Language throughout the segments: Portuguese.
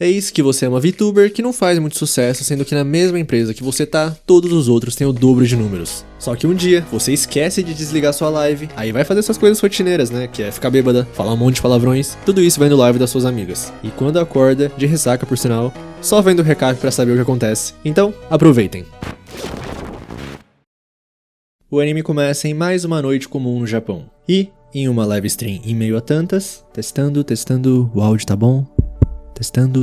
Eis que você é uma VTuber que não faz muito sucesso, sendo que na mesma empresa que você tá, todos os outros têm o dobro de números. Só que um dia, você esquece de desligar sua live, aí vai fazer suas coisas rotineiras, né? Que é ficar bêbada, falar um monte de palavrões, tudo isso vai no live das suas amigas. E quando acorda, de ressaca por sinal, só vendo o recap pra saber o que acontece. Então, aproveitem! O anime começa em mais uma noite comum no Japão. E, em uma live stream em meio a tantas, testando, o áudio tá bom?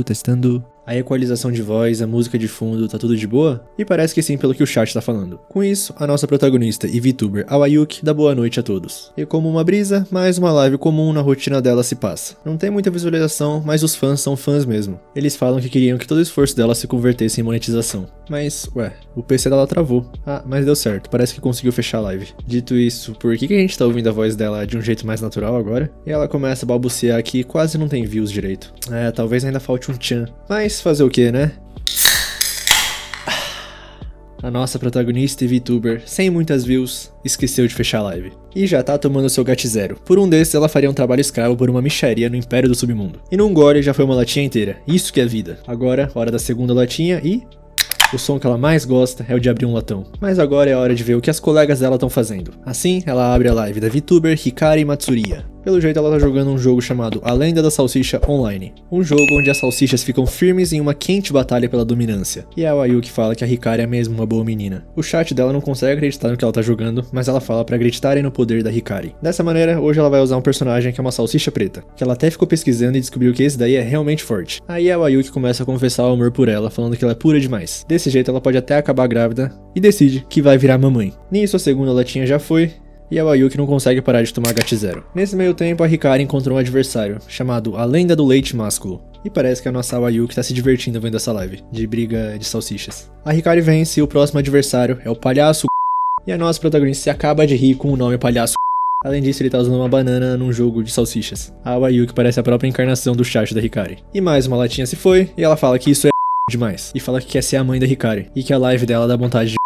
Testando. A equalização de voz, a música de fundo, tá tudo de boa? E parece que sim pelo que o chat tá falando. Com isso, a nossa protagonista e VTuber Awayuki dá boa noite a todos. E como uma brisa, mais uma live comum na rotina dela se passa. Não tem muita visualização, mas os fãs são fãs mesmo. Eles falam que queriam que todo o esforço dela se convertesse em monetização. Mas, o PC dela travou. Ah, mas deu certo, parece que conseguiu fechar a live. Dito isso, por que a gente tá ouvindo a voz dela de um jeito mais natural agora? E ela começa a balbuciar que quase não tem views direito. Talvez ainda falte um tchan. Mas fazer o que, né? A nossa protagonista e VTuber, sem muitas views, esqueceu de fechar a live. E já tá tomando seu gato-zero. Por um desses, ela faria um trabalho escravo por uma mixaria no Império do Submundo. E num gole já foi uma latinha inteira. Isso que é vida. Agora, hora da segunda latinha e... o som que ela mais gosta é o de abrir um latão. Mas agora é a hora de ver o que as colegas dela estão fazendo. Assim, ela abre a live da VTuber Hikari Matsuria. Pelo jeito ela tá jogando um jogo chamado A Lenda da Salsicha Online. Um jogo onde as salsichas ficam firmes em uma quente batalha pela dominância. E a Awayuki fala que a Hikari é mesmo uma boa menina. O chat dela não consegue acreditar no que ela tá jogando, mas ela fala pra acreditarem no poder da Hikari. Dessa maneira, hoje ela vai usar um personagem que é uma salsicha preta, que ela até ficou pesquisando e descobriu que esse daí é realmente forte. Aí a Awayuki começa a confessar o amor por ela, falando que ela é pura demais. Desse jeito ela pode até acabar grávida e decide que vai virar mamãe. Nisso a segunda latinha já foi, e a Awayuki não consegue parar de tomar gato-zero. Nesse meio tempo, a Hikari encontrou um adversário, chamado A Lenda do Leite Másculo. E parece que a nossa Awayuki tá se divertindo vendo essa live, de briga de salsichas. A Hikari vence e o próximo adversário é o Palhaço e a nossa protagonista se acaba de rir com o nome Palhaço. Além disso, ele tá usando uma banana num jogo de salsichas. A Awayuki parece a própria encarnação do chat da Hikari. E mais uma latinha se foi, e ela fala que isso é demais. E fala que quer ser a mãe da Hikari, e que a live dela dá vontade de...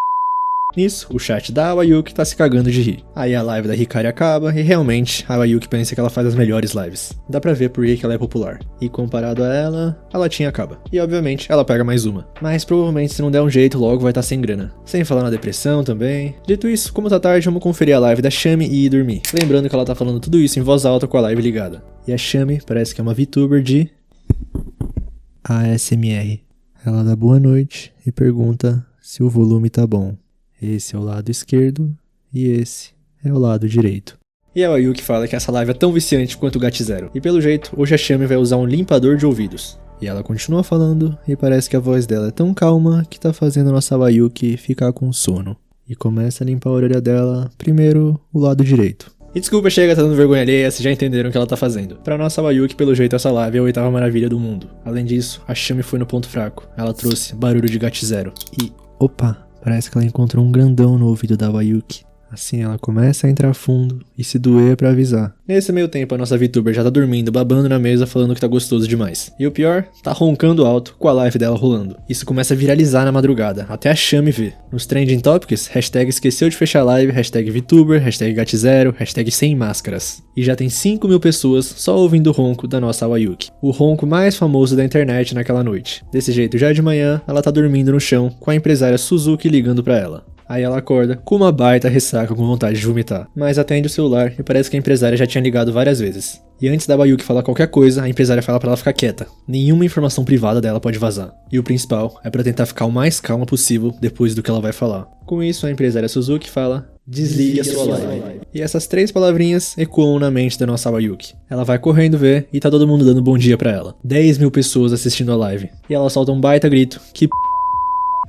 Nisso, o chat da Awayuki tá se cagando de rir. Aí a live da Hikari acaba e realmente a Awayuki pensa que ela faz as melhores lives. Dá pra ver por que ela é popular. E comparado a ela, a latinha acaba. E obviamente ela pega mais uma. Mas provavelmente se não der um jeito logo vai estar sem grana. Sem falar na depressão também. Dito isso, como tá tarde, vamos conferir a live da Shami e ir dormir. Lembrando que ela tá falando tudo isso em voz alta com a live ligada. E a Shami parece que é uma VTuber de... ASMR. Ela dá boa noite e pergunta se o volume tá bom. Esse é o lado esquerdo e esse é o lado direito. E a Awayuki fala que essa live é tão viciante quanto o gato-zero. E pelo jeito, hoje a Shami vai usar um limpador de ouvidos. E ela continua falando e parece que a voz dela é tão calma que tá fazendo a nossa Awayuki ficar com sono. E começa a limpar a orelha dela, primeiro o lado direito. E desculpa, chega, tá dando vergonha alheia, vocês já entenderam o que ela tá fazendo. Pra nossa Awayuki, pelo jeito, essa live é a oitava maravilha do mundo. Além disso, a Shami foi no ponto fraco. Ela trouxe barulho de gato-zero. E, opa, parece que ela encontrou um grandão no ouvido da Awayuki. Assim ela começa a entrar fundo e se doer pra avisar. Nesse meio tempo a nossa VTuber já tá dormindo, babando na mesa, falando que tá gostoso demais. E o pior, tá roncando alto com a live dela rolando. Isso começa a viralizar na madrugada, até a Shami ver. Nos trending topics, hashtag esqueceu de fechar a live, hashtag VTuber, hashtag gato-zero, hashtag sem máscaras. E já tem 5.000 pessoas só ouvindo o ronco da nossa Awayuki. O ronco mais famoso da internet naquela noite. Desse jeito, já de manhã, ela tá dormindo no chão com a empresária Suzuki ligando pra ela. Aí ela acorda com uma baita ressaca com vontade de vomitar. Mas atende o celular e parece que a empresária já tinha ligado várias vezes. E antes da Awayuki falar qualquer coisa, a empresária fala pra ela ficar quieta. Nenhuma informação privada dela pode vazar. E o principal é pra tentar ficar o mais calma possível depois do que ela vai falar. Com isso, a empresária Suzuki fala: desligue a sua live. E essas 3 palavrinhas ecoam na mente da nossa Awayuki. Ela vai correndo ver e tá todo mundo dando bom dia pra ela. 10.000 pessoas assistindo a live. E ela solta um baita grito que...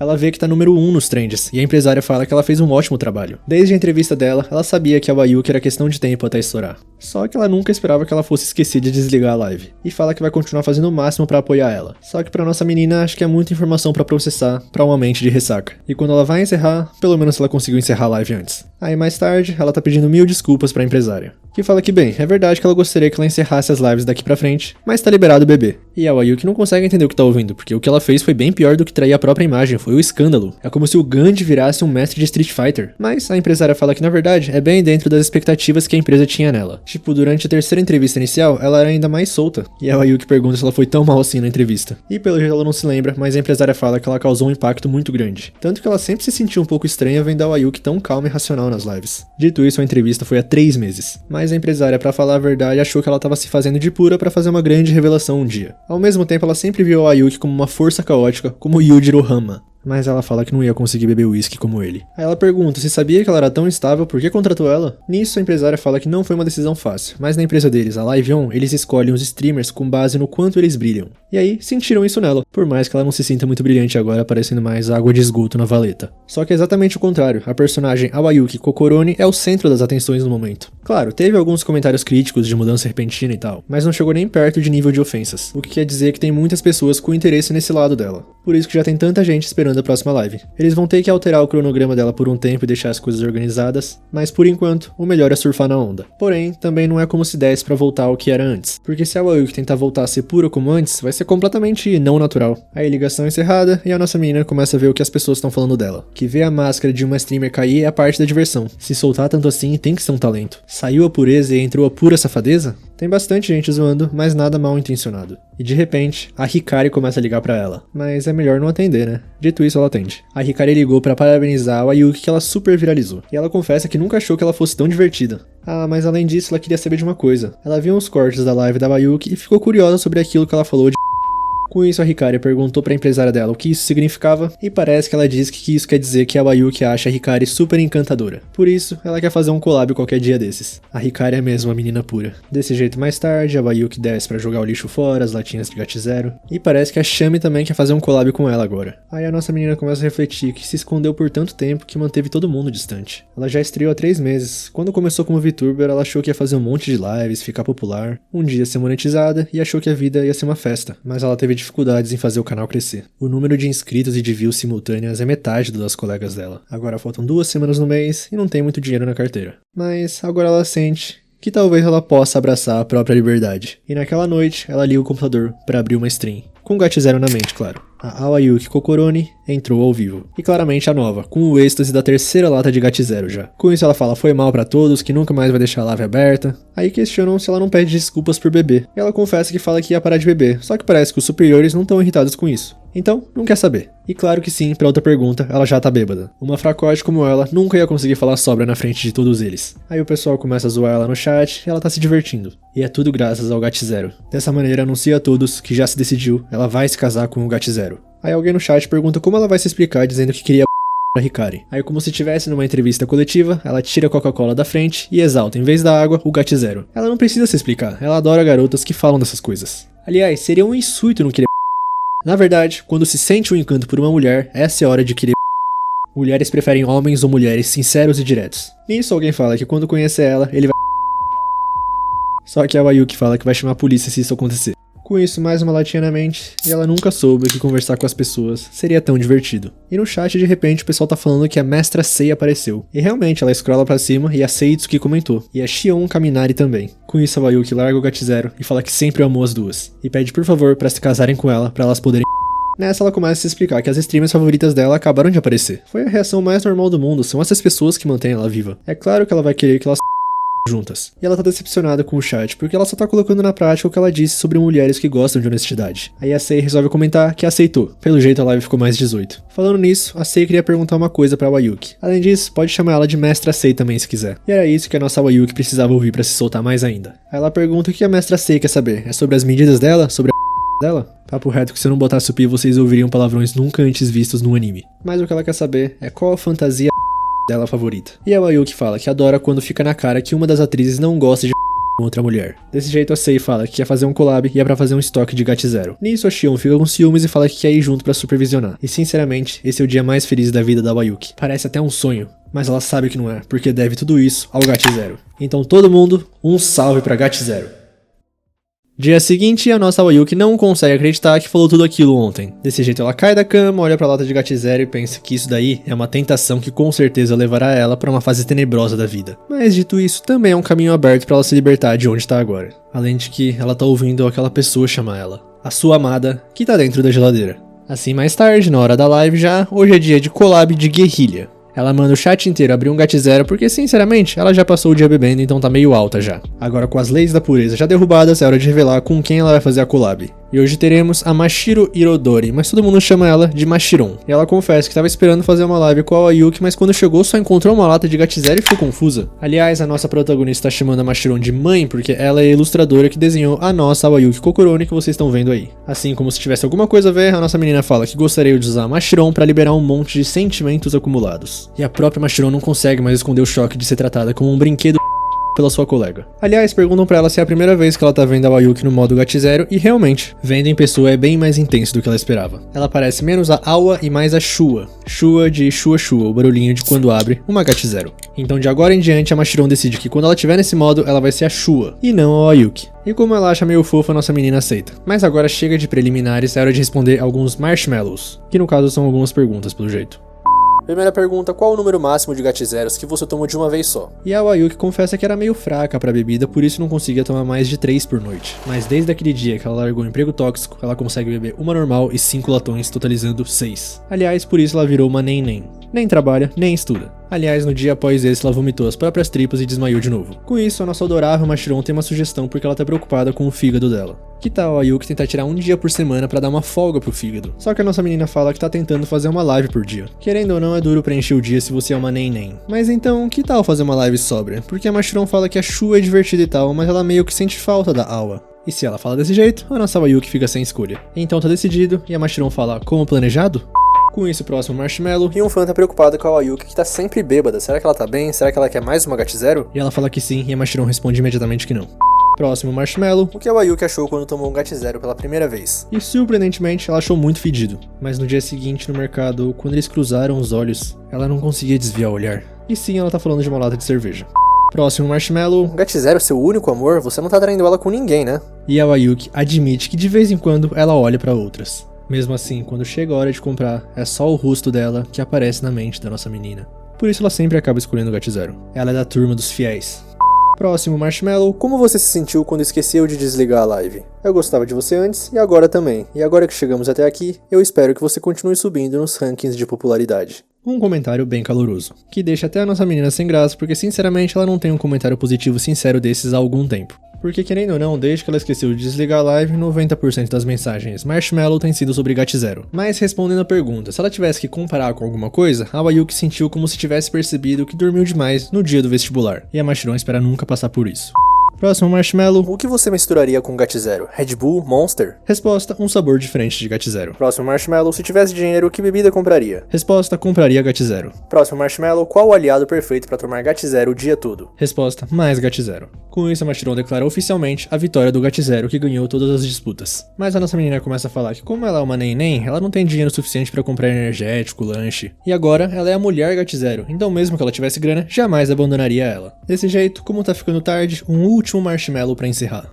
Ela vê que tá número 1 nos trends, e a empresária fala que ela fez um ótimo trabalho. Desde a entrevista dela, ela sabia que a Awayuki era questão de tempo até estourar. Só que ela nunca esperava que ela fosse esquecer de desligar a live. E fala que vai continuar fazendo o máximo pra apoiar ela. Só que pra nossa menina, acho que é muita informação pra processar pra uma mente de ressaca. E quando ela vai encerrar, pelo menos ela conseguiu encerrar a live antes. Aí mais tarde, ela tá pedindo 1000 desculpas pra empresária. que fala que bem, é verdade que ela gostaria que ela encerrasse as lives daqui pra frente, mas tá liberado o bebê. E a Ayuki não consegue entender o que tá ouvindo, porque o que ela fez foi bem pior do que trair a própria imagem, foi o escândalo. É como se o Gandhi virasse um mestre de Street Fighter. Mas a empresária fala que na verdade é bem dentro das expectativas que a empresa tinha nela. Tipo, durante a terceira entrevista inicial, ela era ainda mais solta. E a Ayuki pergunta se ela foi tão mal assim na entrevista. E pelo jeito ela não se lembra, mas a empresária fala que ela causou um impacto muito grande. Tanto que ela sempre se sentiu um pouco estranha vendo a Ayuki tão calma e racional nas lives. Dito isso, a entrevista foi há 3 meses. Mas a empresária, pra falar a verdade, achou que ela tava se fazendo de pura pra fazer uma grande revelação um dia. Ao mesmo tempo, ela sempre viu a Ayuki como uma força caótica, como Yujiro Hama. Mas ela fala que não ia conseguir beber uísque como ele. Aí ela pergunta se sabia que ela era tão instável, por que contratou ela? Nisso, a empresária fala que não foi uma decisão fácil, mas na empresa deles, a Live On, eles escolhem os streamers com base no quanto eles brilham. E aí, sentiram isso nela, por mais que ela não se sinta muito brilhante agora, parecendo mais água de esgoto na valeta. Só que é exatamente o contrário, a personagem Awayuki Kokoroni é o centro das atenções no momento. Claro, teve alguns comentários críticos de mudança repentina e tal, mas não chegou nem perto de nível de ofensas, o que quer dizer que tem muitas pessoas com interesse nesse lado dela. Por isso que já tem tanta gente esperando a próxima live. Eles vão ter que alterar o cronograma dela por um tempo e deixar as coisas organizadas, mas por enquanto, o melhor é surfar na onda. Porém, também não é como se desse pra voltar ao que era antes, porque se a Awayuki tentar voltar a ser pura como antes, vai ser completamente não natural. Aí ligação encerrada e a nossa menina começa a ver o que as pessoas estão falando dela. Que ver a máscara de uma streamer cair é a parte da diversão. Se soltar tanto assim, tem que ser um talento. Saiu a pureza e entrou a pura safadeza? Tem bastante gente zoando, mas nada mal intencionado. E de repente, a Hikari começa a ligar pra ela. Mas é melhor não atender, né? Dito isso, ela atende. A Hikari ligou pra parabenizar a Ayuki que ela super viralizou. E ela confessa que nunca achou que ela fosse tão divertida. Ah, mas além disso, ela queria saber de uma coisa. Ela viu uns cortes da live da Ayuki e ficou curiosa sobre aquilo que ela falou de... Com isso, a Hikari perguntou pra empresária dela o que isso significava, e parece que ela disse que isso quer dizer que a Ayuki acha a Hikari super encantadora. Por isso, ela quer fazer um collab qualquer dia desses. A Hikari é mesmo uma menina pura. Desse jeito, mais tarde, a Ayuki desce pra jogar o lixo fora, as latinhas de GAT0, e parece que a Shami também quer fazer um collab com ela agora. Aí a nossa menina começa a refletir que se escondeu por tanto tempo que manteve todo mundo distante. Ela já estreou há 3 meses. Quando começou como VTuber, ela achou que ia fazer um monte de lives, ficar popular, um dia ser monetizada, e achou que a vida ia ser uma festa. Mas ela teve dificuldades em fazer o canal crescer. O número de inscritos e de views simultâneas é metade do das colegas dela. Agora faltam 2 semanas no mês e não tem muito dinheiro na carteira. Mas agora ela sente que talvez ela possa abraçar a própria liberdade. E naquela noite, ela liga o computador para abrir uma stream. Com o GAT0 na mente, claro. A Awayuki Kokoroni entrou ao vivo. E claramente a nova, com o êxtase da terceira lata de GAT0 já. Com isso ela fala foi mal pra todos, que nunca mais vai deixar a live aberta. Aí questionam se ela não pede desculpas por beber. E ela confessa que fala que ia parar de beber, só que parece que os superiores não estão irritados com isso. Então, não quer saber. E claro que sim, pra outra pergunta, ela já tá bêbada. Uma fracote como ela nunca ia conseguir falar sobra na frente de todos eles. Aí o pessoal começa a zoar ela no chat e ela tá se divertindo. E é tudo graças ao GAT0. Dessa maneira, anuncia a todos que já se decidiu, ela vai se casar com o GAT0. Aí alguém no chat pergunta como ela vai se explicar dizendo que queria a Hikari. Aí como se estivesse numa entrevista coletiva, ela tira a Coca-Cola da frente e exalta, em vez da água, o GAT0. Ela não precisa se explicar, ela adora garotas que falam dessas coisas. Aliás, seria um insulto não querer. Na verdade, quando se sente um encanto por uma mulher, essa é a hora de querer. Mulheres preferem homens ou mulheres sinceros e diretos. Nisso alguém fala que quando conhecer ela, ele vai... Só que a Ayuki fala que vai chamar a polícia se isso acontecer. Com isso, mais uma latinha na mente, e ela nunca soube que conversar com as pessoas seria tão divertido. E no chat, de repente, o pessoal tá falando que a Mestra Sei apareceu. E realmente, ela scrolla pra cima e a Seitsuki comentou. E a Shion Kaminari também. Com isso, a Ayuki larga o GAT0 e fala que sempre amou as duas. E pede por favor pra se casarem com ela, pra elas poderem... Nessa ela começa a se explicar que as streamers favoritas dela acabaram de aparecer. Foi a reação mais normal do mundo, são essas pessoas que mantêm ela viva. É claro que ela vai querer que elas juntas. E ela tá decepcionada com o chat, porque ela só tá colocando na prática o que ela disse sobre mulheres que gostam de honestidade. Aí a Sei resolve comentar que aceitou. Pelo jeito a live ficou mais 18. Falando nisso, a Sei queria perguntar uma coisa pra Ayuki. Além disso, pode chamar ela de Mestra Sei também se quiser. E era isso que a nossa Ayuki precisava ouvir pra se soltar mais ainda. Aí ela pergunta o que a Mestra Sei quer saber. É sobre as medidas dela? Sobre a dela? Papo reto que se eu não botasse o pi, vocês ouviriam palavrões nunca antes vistos no anime. Mas o que ela quer saber é qual a fantasia dela favorita. E a Ayuki fala que adora quando fica na cara que uma das atrizes não gosta de com outra mulher. Desse jeito a Sei fala que quer fazer um collab e é pra fazer um estoque de GAT0. Nisso a Shion fica com ciúmes e fala que quer ir junto pra supervisionar. E sinceramente, esse é o dia mais feliz da vida da Ayuki. Parece até um sonho, mas ela sabe que não é, porque deve tudo isso ao GAT0. Então todo mundo, um salve pra GAT0. Dia seguinte, a nossa Wayuki não consegue acreditar que falou tudo aquilo ontem. Desse jeito ela cai da cama, olha pra lata de Gat0 e pensa que isso daí é uma tentação que com certeza levará ela pra uma fase tenebrosa da vida. Mas dito isso, também é um caminho aberto pra ela se libertar de onde tá agora. Além de que ela tá ouvindo aquela pessoa chamar ela, a sua amada, que tá dentro da geladeira. Assim mais tarde, na hora da live já, hoje é dia de collab de guerrilha. Ela manda o chat inteiro abrir um Gat0 porque, sinceramente, ela já passou o dia bebendo, então tá meio alta já. Agora, com as leis da pureza já derrubadas, é hora de revelar com quem ela vai fazer a collab. E hoje teremos a Mashiro Irodori, mas todo mundo chama ela de Mashiron. E ela confessa que tava esperando fazer uma live com a Wayuki, mas quando chegou só encontrou uma lata de Gat0 e ficou confusa. Aliás, a nossa protagonista tá chamando a Mashiron de mãe porque ela é a ilustradora que desenhou a nossa Wayuki Kokoroni que vocês estão vendo aí. Assim como se tivesse alguma coisa a ver, a nossa menina fala que gostaria de usar a Mashiron pra liberar um monte de sentimentos acumulados. E a própria Mashiron não consegue mais esconder o choque de ser tratada como um brinquedo pela sua colega. Aliás, perguntam pra ela se é a primeira vez que ela tá vendo a Wayuki no modo Gat0 e realmente, vendo em pessoa é bem mais intenso do que ela esperava. Ela parece menos a Awa e mais a Shua. Shua de Shua Shua, o barulhinho de quando abre uma Gat0. Então de agora em diante a Mashiron decide que quando ela estiver nesse modo ela vai ser a Shua e não a Wayuki. E como ela acha meio fofa, a nossa menina aceita. Mas agora chega de preliminares, é hora de responder alguns marshmallows, que no caso são algumas perguntas pelo jeito. Primeira pergunta, qual o número máximo de Gat0s que você tomou de uma vez só? E a Wayuki confessa que era meio fraca pra bebida, por isso não conseguia tomar mais de 3 por noite. Mas desde aquele dia que ela largou o emprego tóxico, ela consegue beber uma normal e 5 latões, totalizando 6. Aliás, por isso ela virou uma nem. Nem trabalha, nem estuda. Aliás, no dia após esse, ela vomitou as próprias tripas e desmaiou de novo. Com isso, a nossa adorável Mashiron tem uma sugestão porque ela tá preocupada com o fígado dela. Que tal a Wayuki tentar tirar um dia por semana pra dar uma folga pro fígado? Só que a nossa menina fala que tá tentando fazer uma live por dia. Querendo ou não, é duro preencher o dia se você é uma nem. Mas então, que tal fazer uma live sóbria? Porque a Mashiron fala que a Shua é divertida e tal, mas ela meio que sente falta da Awa. E se ela fala desse jeito, a nossa Wayuki fica sem escolha. Então tá decidido, e a Mashiron fala, como planejado? Com isso, o próximo marshmallow, e um fã tá preocupado com a Wayuki que tá sempre bêbada. Será que ela tá bem? Será que ela quer mais uma Gat0? E ela fala que sim, e a Mashiron responde imediatamente que não. Próximo marshmallow, o que a Wayuki achou quando tomou um Gat0 pela primeira vez. E surpreendentemente, ela achou muito fedido. Mas no dia seguinte, no mercado, quando eles cruzaram os olhos, ela não conseguia desviar o olhar. E sim, ela tá falando de uma lata de cerveja. Próximo marshmallow, Gat0 seu único amor? Você não tá traindo ela com ninguém, né? E a Wayuki admite que de vez em quando ela olha pra outras. Mesmo assim, quando chega a hora de comprar, é só o rosto dela que aparece na mente da nossa menina. Por isso ela sempre acaba escolhendo o Gat0. Ela é da turma dos fiéis. Próximo marshmallow, como você se sentiu quando esqueceu de desligar a live? Eu gostava de você antes e agora também. E agora que chegamos até aqui, eu espero que você continue subindo nos rankings de popularidade. Um comentário bem caloroso, que deixa até a nossa menina sem graça porque sinceramente ela não tem um comentário positivo sincero desses há algum tempo. Porque querendo ou não, desde que ela esqueceu de desligar a live, 90% das mensagens Marshmallow tem sido sobre Gat0. Mas respondendo a pergunta, se ela tivesse que comparar com alguma coisa, a Wayuki sentiu como se tivesse percebido que dormiu demais no dia do vestibular. E a Mashiron espera nunca passar por isso. Próximo marshmallow, o que você misturaria com Gat0? Red Bull? Monster? Resposta, um sabor diferente de Gat0. Próximo marshmallow, se tivesse dinheiro, que bebida compraria? Resposta, compraria Gat0. Próximo marshmallow, qual o aliado perfeito para tomar Gat0 o dia todo? Resposta, mais Gat0. Com isso, a Mashiron declara oficialmente a vitória do Gat0 que ganhou todas as disputas. Mas a nossa menina começa a falar que como ela é uma nem, ela não tem dinheiro suficiente para comprar energético, lanche. E agora, ela é a mulher Gat0, então mesmo que ela tivesse grana, jamais abandonaria ela. Desse jeito, como tá ficando tarde, um último marshmallow pra encerrar.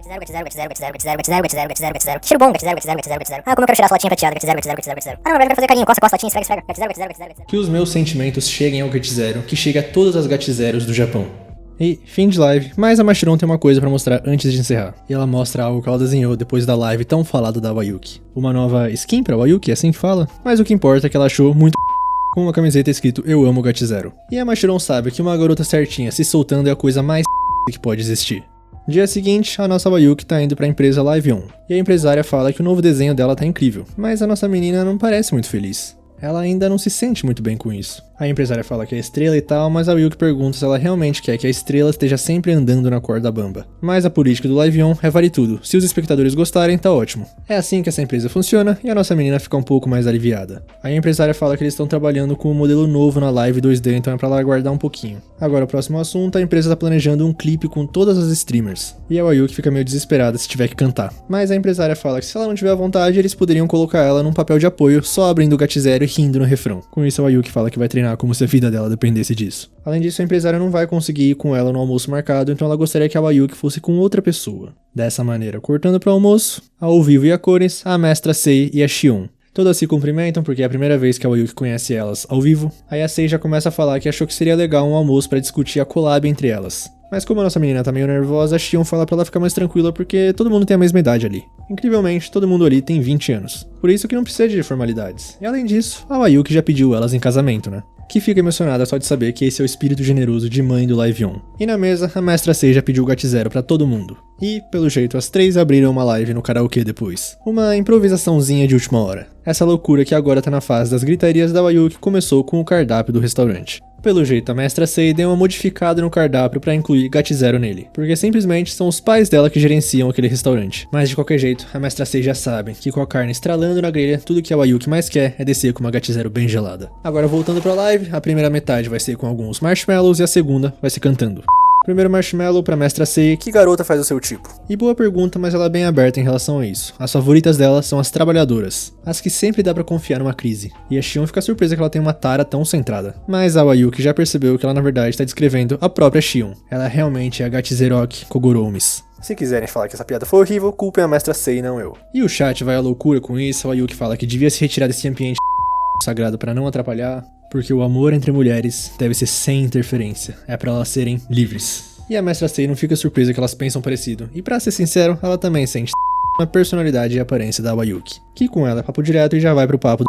Gat0. Cheiro bom, Gat0. Ah, como eu quero cheirar essa latinha prateada, Gat0. Ah, não, vai fazer carinho, costa a latinha, esfrega. Gat0. Que os meus sentimentos cheguem ao Gat0, que chegue a todas as Gat0s do Japão. E, fim de live, mas a Mashiron tem uma coisa pra mostrar antes de encerrar. E ela mostra algo que ela desenhou depois da live tão falada da Wayuki. Uma nova skin pra Wayuki, é assim que fala? Mas o que importa é que ela achou muito com uma camiseta escrito Eu amo Gat0. E a Mashiron sabe que uma garota certinha se soltando é a coisa mais que pode existir. Dia seguinte, a nossa Wayuki tá indo pra empresa Live On. E a empresária fala que o novo desenho dela tá incrível. Mas a nossa menina não parece muito feliz. Ela ainda não se sente muito bem com isso. A empresária fala que é estrela e tal, mas a Wayuki pergunta se ela realmente quer que a estrela esteja sempre andando na corda bamba. Mas a política do Live On é vale tudo. Se os espectadores gostarem, tá ótimo. É assim que essa empresa funciona e a nossa menina fica um pouco mais aliviada. A empresária fala que eles estão trabalhando com um modelo novo na live 2D, então é pra ela aguardar um pouquinho. Agora, o próximo assunto, a empresa tá planejando um clipe com todas as streamers. E a Wayuki fica meio desesperada se tiver que cantar. Mas a empresária fala que se ela não tiver vontade, eles poderiam colocar ela num papel de apoio, só abrindo o Gat0 e rindo no refrão. Com isso, a Wayuki fala que vai treinar imaginar como se a vida dela dependesse disso. Além disso, a empresária não vai conseguir ir com ela no almoço marcado, então ela gostaria que a Wayuki fosse com outra pessoa. Dessa maneira, cortando para o almoço, ao vivo e a cores, a mestra Sei e a Shion. Todas se cumprimentam porque é a primeira vez que a Wayuki conhece elas ao vivo. Aí a Sei já começa a falar que achou que seria legal um almoço para discutir a collab entre elas. Mas como a nossa menina tá meio nervosa, a Shion fala pra ela ficar mais tranquila porque todo mundo tem a mesma idade ali. Incrivelmente, todo mundo ali tem 20 anos. Por isso que não precisa de formalidades. E além disso, a Wayuki já pediu elas em casamento, né? Que fica emocionada só de saber que esse é o espírito generoso de mãe do Live On. E na mesa, a mestra Sei já pediu o Gat0 pra todo mundo. E, pelo jeito, as três abriram uma live no karaokê depois. Uma improvisaçãozinha de última hora. Essa loucura que agora tá na fase das gritarias da Wayuki começou com o cardápio do restaurante. Pelo jeito, a mestra Sei deu uma modificada no cardápio pra incluir Gat0 nele, porque simplesmente são os pais dela que gerenciam aquele restaurante. Mas de qualquer jeito, a mestra Sei já sabe que com a carne estralando na grelha, tudo que a Wayuki mais quer é descer com uma Gat0 bem gelada. Agora voltando pra live, a primeira metade vai ser com alguns marshmallows e a segunda vai ser cantando. Primeiro marshmallow pra mestra Sei, que garota faz o seu tipo? E boa pergunta, mas ela é bem aberta em relação a isso. As favoritas dela são as trabalhadoras, as que sempre dá pra confiar numa crise. E a Shion fica surpresa que ela tem uma tara tão centrada. Mas a Wayuki já percebeu que ela na verdade está descrevendo a própria Shion. Ela realmente é a Gat0rock Kogoromis. Se quiserem falar que essa piada foi horrível, culpem a mestra Sei, não eu. E o chat vai à loucura com isso, a Wayuki fala que devia se retirar desse ambiente sagrado pra não atrapalhar. Porque o amor entre mulheres deve ser sem interferência, é pra elas serem livres. E a mestra Sei não fica surpresa que elas pensam parecido, e pra ser sincero, ela também sente a personalidade e a aparência da Wayuki, que com ela é papo direto e já vai pro papo do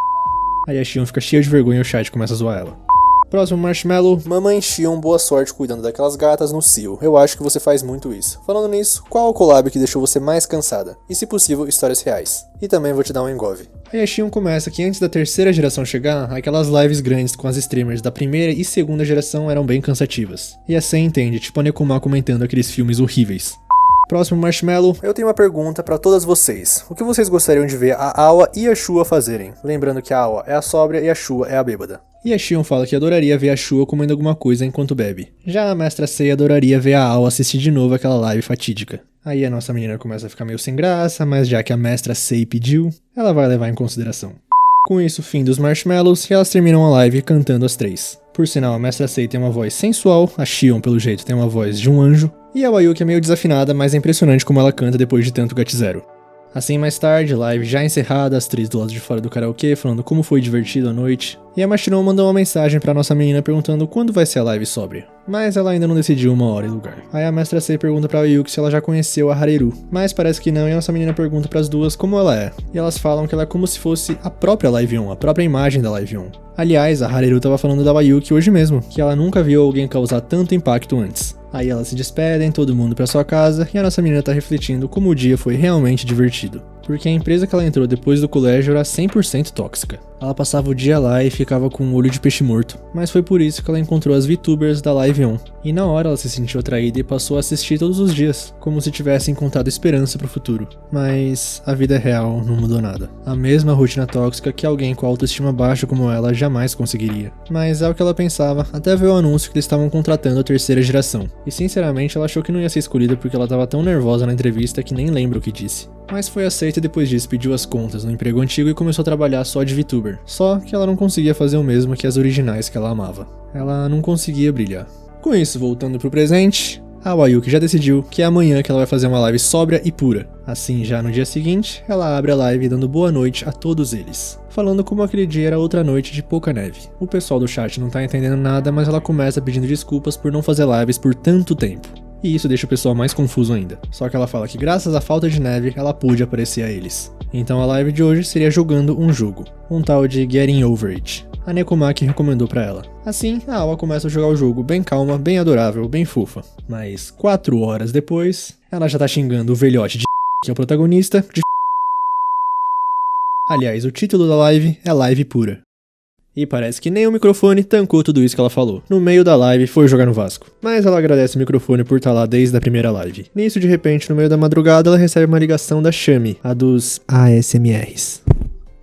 Aí a Shion fica cheia de vergonha e o chat começa a zoar ela. Próximo marshmallow, mamãe Shion, boa sorte cuidando daquelas gatas no cio. Eu acho que você faz muito isso. Falando nisso, qual o collab que deixou você mais cansada? E se possível, histórias reais. E também vou te dar um engove. Aí a Shion começa que antes da terceira geração chegar, aquelas lives grandes com as streamers da primeira e segunda geração eram bem cansativas. E a Sei entende, tipo a Nekoma comentando aqueles filmes horríveis. Próximo marshmallow, eu tenho uma pergunta pra todas vocês. O que vocês gostariam de ver a Awa e a Shua fazerem? Lembrando que a Awa é a sóbria e a Shua é a bêbada. E a Shion fala que adoraria ver a Shua comendo alguma coisa enquanto bebe. Já a mestra Sei adoraria ver a Awa assistir de novo aquela live fatídica. Aí a nossa menina começa a ficar meio sem graça, mas já que a mestra Sei pediu, ela vai levar em consideração. Com isso, fim dos marshmallows, e elas terminam a live cantando as três. Por sinal, a mestra Sei tem uma voz sensual, a Shion, pelo jeito, tem uma voz de um anjo, e a Wayuki é meio desafinada, mas é impressionante como ela canta depois de tanto Gat0. Assim, mais tarde, live já encerrada, as três do lado de fora do karaokê, falando como foi divertido a noite. E a Machiron mandou uma mensagem pra nossa menina perguntando quando vai ser a live sóbria. Mas ela ainda não decidiu uma hora e lugar. Aí a mestra Sei pergunta pra Wayuki se ela já conheceu a Hareru. Mas parece que não, e a nossa menina pergunta pras duas como ela é. E elas falam que ela é como se fosse a própria Live On, a própria imagem da Live On. Aliás, a Hareru tava falando da Wayuki hoje mesmo, que ela nunca viu alguém causar tanto impacto antes. Aí elas se despedem, todo mundo pra sua casa, e a nossa menina tá refletindo como o dia foi realmente divertido. Porque a empresa que ela entrou depois do colégio era 100% tóxica. Ela passava o dia lá e ficava com um olho de peixe morto, mas foi por isso que ela encontrou as VTubers da Live On. E na hora ela se sentiu atraída e passou a assistir todos os dias, como se tivesse encontrado esperança pro futuro. Mas a vida real não mudou nada. A mesma rotina tóxica que alguém com autoestima baixa como ela jamais conseguiria. Mas é o que ela pensava, até ver o anúncio que eles estavam contratando a terceira geração. E sinceramente ela achou que não ia ser escolhida porque ela tava tão nervosa na entrevista que nem lembra o que disse. Mas foi aceita e depois disso pediu as contas no emprego antigo e começou a trabalhar só de VTuber. Só que ela não conseguia fazer o mesmo que as originais que ela amava. Ela não conseguia brilhar. Com isso, voltando pro presente, a Wayuki já decidiu que é amanhã que ela vai fazer uma live sóbria e pura. Assim, já no dia seguinte, ela abre a live dando boa noite a todos eles, falando como aquele dia era outra noite de pouca neve. O pessoal do chat não tá entendendo nada, mas ela começa pedindo desculpas por não fazer lives por tanto tempo. E isso deixa o pessoal mais confuso ainda. Só que ela fala que graças à falta de neve, ela pôde aparecer a eles. Então a live de hoje seria jogando um jogo, um tal de Getting Over It. A Nekoma que recomendou pra ela. Assim, a Awa começa a jogar o jogo bem calma, bem adorável, bem fofa. Mas 4 horas depois, ela já tá xingando o velhote de que é o protagonista de Aliás, o título da live é Live Pura. E parece que nem o microfone tancou tudo isso que ela falou. No meio da live foi jogar no Vasco. Mas ela agradece o microfone por estar lá desde a primeira live. Nisso, de repente, no meio da madrugada, ela recebe uma ligação da Shami, a dos ASMRs.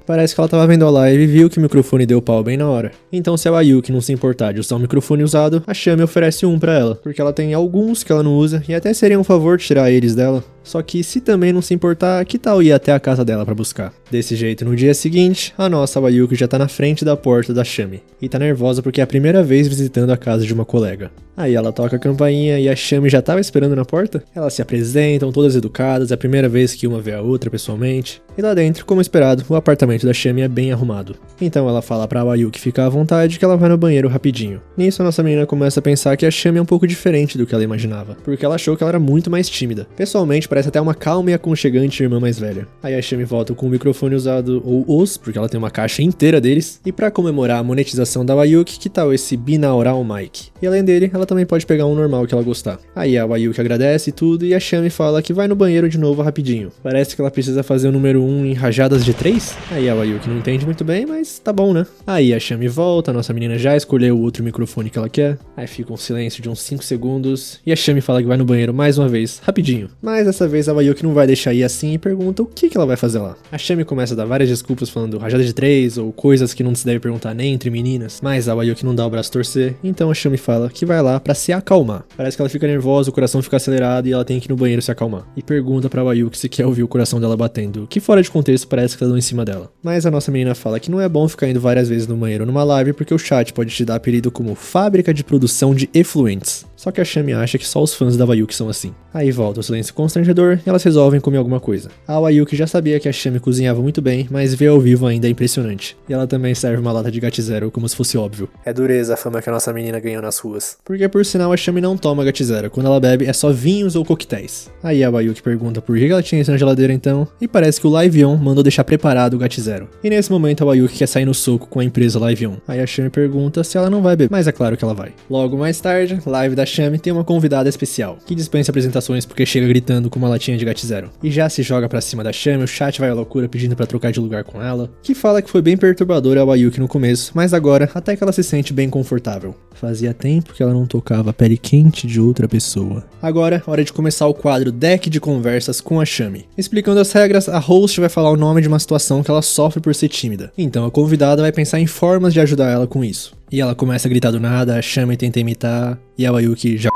Parece que ela tava vendo a live e viu que o microfone deu pau bem na hora. Então, se a Wayuki não se importar de usar o microfone usado, a Shami oferece um pra ela, porque ela tem alguns que ela não usa e até seria um favor tirar eles dela. Só que se também não se importar, que tal ir até a casa dela pra buscar? Desse jeito, no dia seguinte, a nossa Wayuki já tá na frente da porta da Shami. E tá nervosa porque é a primeira vez visitando a casa de uma colega. Aí ela toca a campainha e a Shami já tava esperando na porta. Elas se apresentam, todas educadas, é a primeira vez que uma vê a outra pessoalmente. E lá dentro, como esperado, o apartamento da Shami é bem arrumado. Então ela fala pra Wayuki ficar à vontade que ela vai no banheiro rapidinho. Nisso a nossa menina começa a pensar que a Shami é um pouco diferente do que ela imaginava, porque ela achou que ela era muito mais tímida. Pessoalmente, parece até uma calma e aconchegante irmã mais velha. Aí a Shami volta com o microfone usado, ou os, porque ela tem uma caixa inteira deles. E pra comemorar a monetização da Wayuki, que tal esse binaural mic? E além dele, ela também pode pegar um normal que ela gostar. Aí a Wayuki agradece e tudo, e a Shami fala que vai no banheiro de novo rapidinho. Parece que ela precisa fazer o número 1 em rajadas de 3? Aí a Wayuki não entende muito bem, mas tá bom, né? Aí a Shami volta, a nossa menina já escolheu o outro microfone que ela quer. Aí fica um silêncio de uns 5 segundos, e a Shami fala que vai no banheiro mais uma vez, rapidinho. Mas dessa vez a Wayuki não vai deixar ir assim e pergunta o que ela vai fazer lá. A Shami começa a dar várias desculpas falando rajada de 3 ou coisas que não se deve perguntar nem entre meninas, mas a Wayuki não dá o braço a torcer, então a Shami fala que vai lá pra se acalmar. Parece que ela fica nervosa, o coração fica acelerado e ela tem que ir no banheiro se acalmar. E pergunta pra Wayuki se quer ouvir o coração dela batendo, que fora de contexto parece que tá dando em cima dela. Mas a nossa menina fala que não é bom ficar indo várias vezes no banheiro numa live porque o chat pode te dar apelido como fábrica de produção de efluentes. Só que a Shami acha que só os fãs da Wayuki são assim. Aí volta o silêncio constrangedor e elas resolvem comer alguma coisa. A Wayuki já sabia que a Shami cozinhava muito bem, mas ver ao vivo ainda é impressionante. E ela também serve uma lata de Gat Zero como se fosse óbvio. É dureza a fama que a nossa menina ganhou nas ruas. Porque por sinal a Shami não toma Gat Zero, quando ela bebe é só vinhos ou coquetéis. Aí a Wayuki pergunta por que ela tinha isso na geladeira então, e parece que o Live-On mandou deixar preparado o Gat Zero. E nesse momento a Wayuki quer sair no soco com a empresa Live-On. Aí a Shami pergunta se ela não vai beber, mas é claro que ela vai. Logo mais tarde, live da Shami tem uma convidada especial, que dispensa apresentações porque chega gritando com uma latinha de Gat Zero. E já se joga pra cima da Shami, o chat vai à loucura pedindo pra trocar de lugar com ela, que fala que foi bem perturbadora a Wayuki no começo, mas agora até que ela se sente bem confortável. Fazia tempo que ela não tocava a pele quente de outra pessoa. Agora, hora de começar o quadro Deck de Conversas com a Shami. Explicando as regras, a host vai falar o nome de uma situação que ela sofre por ser tímida. Então a convidada vai pensar em formas de ajudar ela com isso. E ela começa a gritar do nada, a Shami tenta imitar, e a Wayuki já...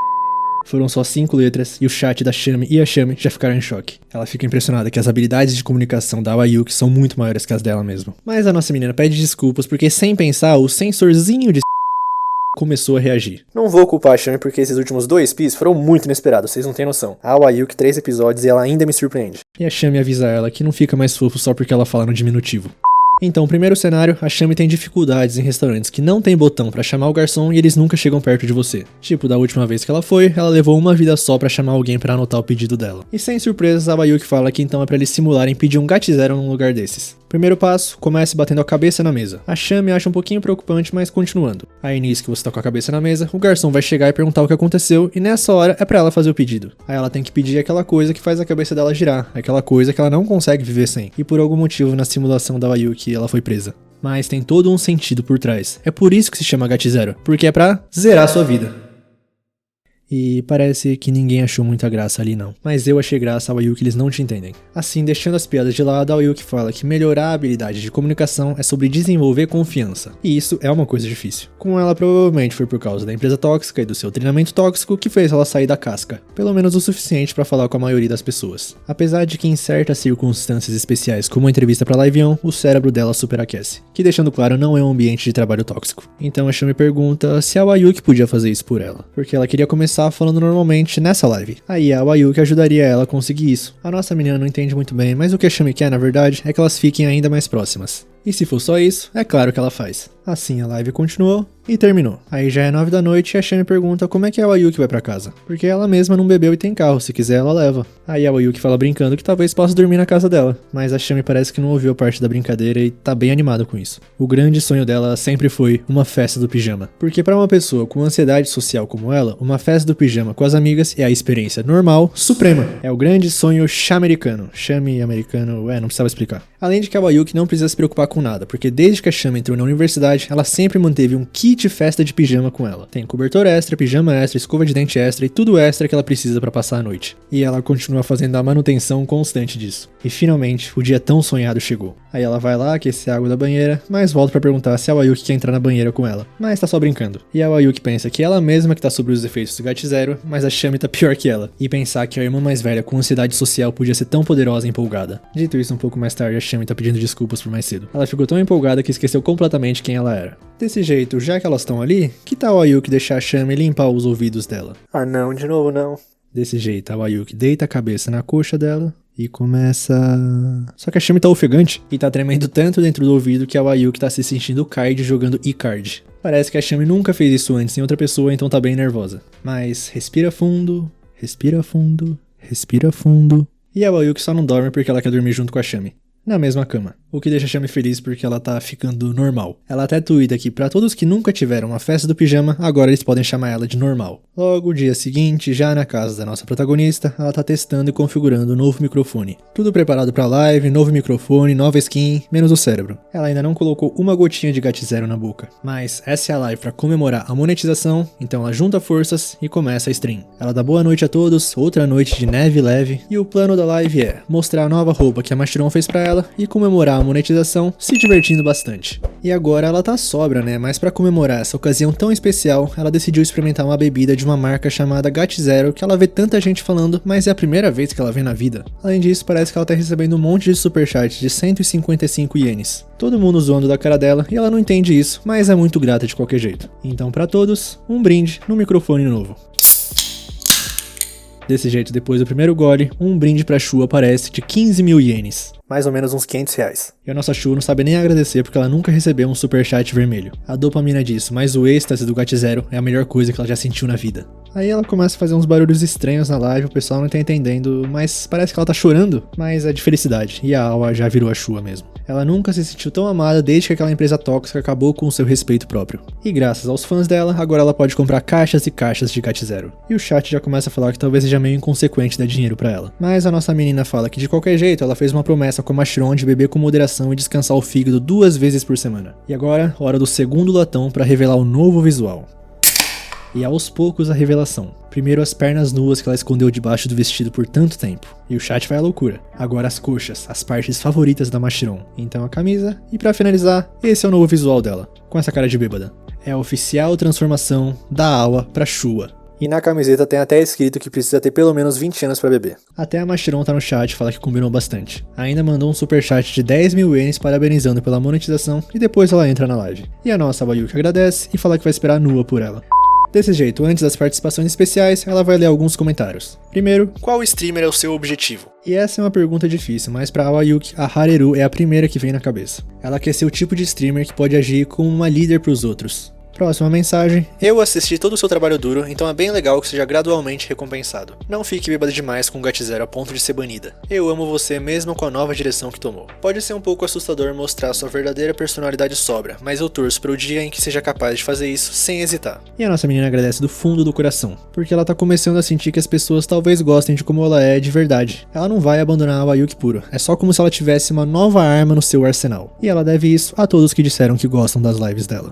Foram só 5 letras e o chat da Shami e a Shami já ficaram em choque. Ela fica impressionada que as habilidades de comunicação da Wayuki são muito maiores que as dela mesmo. Mas a nossa menina pede desculpas porque sem pensar o sensorzinho de começou a reagir. Não vou culpar a Shami porque esses últimos 2 pis foram muito inesperados, vocês não têm noção. A Wayuki 3 episódios e ela ainda me surpreende. E a Shami avisa ela que não fica mais fofo só porque ela fala no diminutivo. Então, primeiro cenário, a Shami tem dificuldades em restaurantes que não tem botão pra chamar o garçom e eles nunca chegam perto de você. Tipo, da última vez que ela foi, ela levou uma vida só pra chamar alguém pra anotar o pedido dela. E sem surpresas, a Wayuki fala que então é pra eles simularem pedir um Gat Zero num lugar desses. Primeiro passo, comece batendo a cabeça na mesa. A Shami acha um pouquinho preocupante, mas continuando. Aí nisso que você tá com a cabeça na mesa, o garçom vai chegar e perguntar o que aconteceu, e nessa hora é pra ela fazer o pedido. Aí ela tem que pedir aquela coisa que faz a cabeça dela girar, aquela coisa que ela não consegue viver sem. E por algum motivo na simulação da Wayuki ela foi presa. Mas tem todo um sentido por trás. É por isso que se chama Gat Zero, porque é pra zerar a sua vida. E parece que ninguém achou muita graça ali não. Mas eu achei graça ao Wayuki, eles não te entendem. Assim, deixando as piadas de lado, a Wayuki fala que melhorar a habilidade de comunicação é sobre desenvolver confiança. E isso é uma coisa difícil. Com ela, provavelmente foi por causa da empresa tóxica e do seu treinamento tóxico que fez ela sair da casca. Pelo menos o suficiente pra falar com a maioria das pessoas. Apesar de que em certas circunstâncias especiais, como a entrevista pra Live-On, o cérebro dela superaquece. Que deixando claro, não é um ambiente de trabalho tóxico. Então a Shami pergunta se a Wayuki podia fazer isso por ela. Porque ela queria começar falando normalmente nessa live. Aí a Wayuki ajudaria ela a conseguir isso. A nossa menina não entende muito bem, mas o que a Shami quer, na verdade, é que elas fiquem ainda mais próximas. E se for só isso, é claro que ela faz. Assim a live continuou e terminou. Aí já é 9 da noite e a Shami pergunta como é que a Wayuki vai pra casa. Porque ela mesma não bebeu e tem carro, se quiser ela leva. Aí a Wayuki fala brincando que talvez possa dormir na casa dela. Mas a Shami parece que não ouviu a parte da brincadeira e tá bem animada com isso. O grande sonho dela sempre foi uma festa do pijama. Porque pra uma pessoa com ansiedade social como ela, uma festa do pijama com as amigas é a experiência normal, suprema. É o grande sonho Shamericano. Shami americano, não precisava explicar. Além de que a Wayuki não precisa se preocupar com nada, porque desde que a Shami entrou na universidade, ela sempre manteve um kit kit festa de pijama com ela. Tem cobertor extra, pijama extra, escova de dente extra e tudo extra que ela precisa pra passar a noite. E ela continua fazendo a manutenção constante disso. E finalmente, o dia tão sonhado chegou. Aí ela vai lá aquecer a água da banheira, mas volta pra perguntar se a Wayuki quer entrar na banheira com ela. Mas tá só brincando. E a Wayuki pensa que ela mesma que tá sobre os efeitos do GAT0, mas a Shami tá pior que ela. E pensar que a irmã mais velha com ansiedade social podia ser tão poderosa e empolgada. Dito isso, um pouco mais tarde, a Shami tá pedindo desculpas por mais cedo. Ela ficou tão empolgada que esqueceu completamente quem ela era. Desse jeito, já que elas estão ali, que tal a Wayuki deixar a Shami limpar os ouvidos dela? Ah não, de novo não. Desse jeito, a Wayuki deita a cabeça na coxa dela e começa... Só que a Shami tá ofegante e tá tremendo tanto dentro do ouvido que a Wayuki tá se sentindo Kaid jogando E-Card. Parece que a Shami nunca fez isso antes em outra pessoa, então tá bem nervosa. Mas respira fundo, respira fundo, respira fundo. E a Wayuki só não dorme porque ela quer dormir junto com a Shami. Na mesma cama. O que deixa a Shami feliz porque ela tá ficando normal. Ela até tuita que pra todos que nunca tiveram uma festa do pijama, agora eles podem chamar ela de normal. Logo, o dia seguinte, já na casa da nossa protagonista, ela tá testando e configurando o novo microfone. Tudo preparado pra live, novo microfone, nova skin, menos o cérebro. Ela ainda não colocou uma gotinha de GAT0 na boca. Mas essa é a live pra comemorar a monetização, então ela junta forças e começa a stream. Ela dá boa noite a todos, outra noite de neve leve, e o plano da live é mostrar a nova roupa que a Mashiron fez pra ela e comemorar a monetização, se divertindo bastante. E agora ela tá sóbria, né? Mas pra comemorar essa ocasião tão especial, ela decidiu experimentar uma bebida de uma marca chamada GAT0, que ela vê tanta gente falando, mas é a primeira vez que ela vê na vida. Além disso, parece que ela tá recebendo um monte de superchat de 155 ienes. Todo mundo zoando da cara dela, e ela não entende isso, mas é muito grata de qualquer jeito. Então pra todos, um brinde no microfone novo. Desse jeito, depois do primeiro gole, um brinde pra Shu aparece de 15 mil ienes. Mais ou menos uns 500 reais. E a nossa Shu não sabe nem agradecer porque ela nunca recebeu um superchat vermelho. A dopamina disso, mas o êxtase do GAT0 é a melhor coisa que ela já sentiu na vida. Aí ela começa a fazer uns barulhos estranhos na live, o pessoal não tá entendendo, mas parece que ela tá chorando, mas é de felicidade, e a Awa já virou a Shua mesmo. Ela nunca se sentiu tão amada desde que aquela empresa tóxica acabou com o seu respeito próprio. E graças aos fãs dela, agora ela pode comprar caixas e caixas de GAT0. E o chat já começa a falar que talvez seja meio inconsequente dar dinheiro pra ela. Mas a nossa menina fala que de qualquer jeito ela fez uma promessa com a Mashiron de beber com moderação e descansar o fígado 2 vezes por semana. E agora, hora do segundo latão pra revelar o novo visual. E aos poucos a revelação. Primeiro as pernas nuas que ela escondeu debaixo do vestido por tanto tempo. E o chat vai à loucura. Agora as coxas, as partes favoritas da Mashiron. Então a camisa. E pra finalizar, esse é o novo visual dela. Com essa cara de bêbada. É a oficial transformação da Awa pra Shua. E na camiseta tem até escrito que precisa ter pelo menos 20 anos pra beber. Até a Mashiron tá no chat e fala que combinou bastante. Ainda mandou um superchat de 10 mil ienes parabenizando pela monetização e depois ela entra na live. E a nossa Wayuki agradece e fala que vai esperar nua por ela. Desse jeito, antes das participações especiais, ela vai ler alguns comentários. Primeiro, qual streamer é o seu objetivo? E essa é uma pergunta difícil, mas pra Wayuki, a Hareru é a primeira que vem na cabeça. Ela quer ser o tipo de streamer que pode agir como uma líder pros outros. Próxima mensagem. Eu assisti todo o seu trabalho duro, então é bem legal que seja gradualmente recompensado. Não fique bêbada demais com o GAT0 a ponto de ser banida. Eu amo você mesmo com a nova direção que tomou. Pode ser um pouco assustador mostrar sua verdadeira personalidade sóbria, mas eu torço para o dia em que seja capaz de fazer isso sem hesitar. E a nossa menina agradece do fundo do coração, porque ela tá começando a sentir que as pessoas talvez gostem de como ela é de verdade. Ela não vai abandonar a Wayuki puro, é só como se ela tivesse uma nova arma no seu arsenal. E ela deve isso a todos que disseram que gostam das lives dela.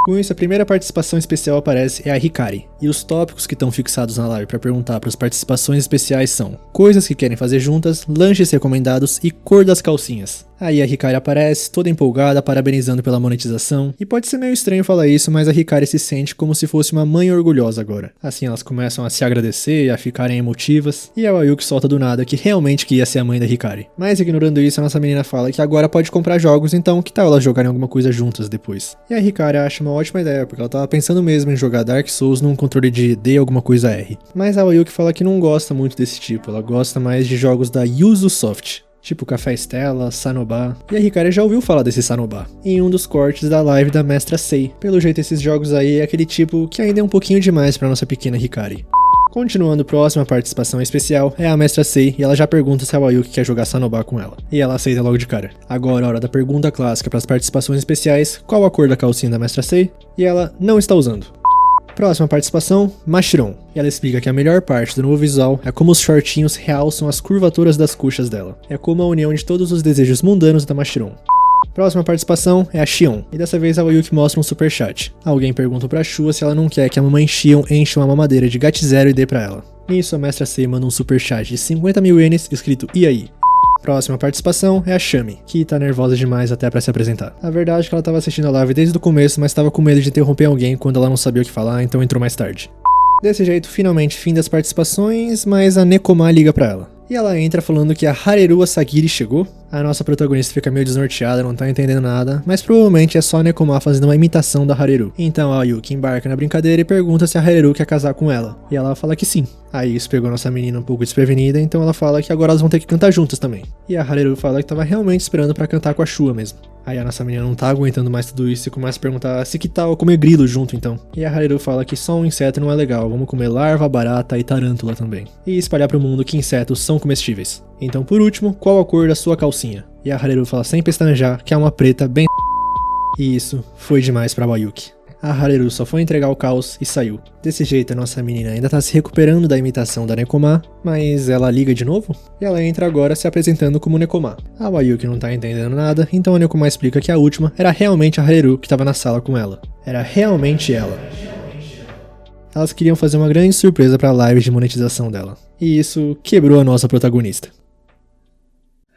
Com isso, a primeira participação especial aparece é a Hikari, e os tópicos que estão fixados na live para perguntar para as participações especiais são coisas que querem fazer juntas, lanches recomendados e cor das calcinhas. Aí a Hikari aparece, toda empolgada, parabenizando pela monetização, e pode ser meio estranho falar isso, mas a Hikari se sente como se fosse uma mãe orgulhosa agora. Assim elas começam a se agradecer e a ficarem emotivas, e a Wayuki solta do nada que realmente queria ser a mãe da Hikari. Mas ignorando isso, a nossa menina fala que agora pode comprar jogos, então que tal elas jogarem alguma coisa juntas depois? E a Hikari acha uma ótima ideia, porque ela tava pensando mesmo em jogar Dark Souls num controle de D alguma coisa R. Mas a Wayuki fala que não gosta muito desse tipo, ela gosta mais de jogos da Yuzu Soft. Tipo Café Stella, Sanoba. E a Hikari já ouviu falar desse Sanoba em um dos cortes da live da Mestra Sei. Pelo jeito esses jogos aí é aquele tipo que ainda é um pouquinho demais pra nossa pequena Hikari. Continuando, próxima participação especial é a Mestra Sei e ela já pergunta se a Wayuki quer jogar Sanoba com ela. E ela aceita logo de cara. Agora, hora da pergunta clássica para as participações especiais: qual a cor da calcinha da Mestra Sei? E ela não está usando. Próxima participação, Mashiron. E ela explica que a melhor parte do novo visual é como os shortinhos realçam as curvaturas das coxas dela. É como a união de todos os desejos mundanos da Mashiron. Próxima participação é a Xion, e dessa vez a Wayuki mostra um superchat. Alguém pergunta pra Shua se ela não quer que a mamãe Xion encha uma mamadeira de GAT0 e dê pra ela. Nisso a mestra Sei manda um superchat de 50.000 ienes escrito "e aí?". Próxima participação é a Shami, que tá nervosa demais até pra se apresentar. A verdade é que ela tava assistindo a live desde o começo, mas tava com medo de interromper alguém quando ela não sabia o que falar, então entrou mais tarde. Desse jeito, finalmente fim das participações, mas a Nekoma liga pra ela. E ela entra falando que a Hareru Asagiri chegou. A nossa protagonista fica meio desnorteada, não tá entendendo nada, mas provavelmente é só a Nekoma fazendo uma imitação da Hareru. Então a Yuki embarca na brincadeira e pergunta se a Hareru quer casar com ela. E ela fala que sim. Aí isso pegou nossa menina um pouco desprevenida, então ela fala que agora elas vão ter que cantar juntas também. E a Hareru fala que tava realmente esperando pra cantar com a Shua mesmo. Aí a nossa menina não tá aguentando mais tudo isso e começa a perguntar se que tal comer grilo junto então. E a Hareru fala que só um inseto não é legal, vamos comer larva, barata e tarântula também. E espalhar pro mundo que insetos são comestíveis. Então por último, qual a cor da sua calcinha? E a Hareru fala sem pestanejar que é uma preta bem... E isso foi demais pra Wayuki. A Hareru só foi entregar o caos e saiu. Desse jeito a nossa menina ainda tá se recuperando da imitação da Nekoma, mas ela liga de novo? E ela entra agora se apresentando como Nekoma. A Wayuki não tá entendendo nada, então a Nekoma explica que a última era realmente a Hareru que tava na sala com ela. Era realmente ela. Elas queriam fazer uma grande surpresa pra live de monetização dela. E isso quebrou a nossa protagonista.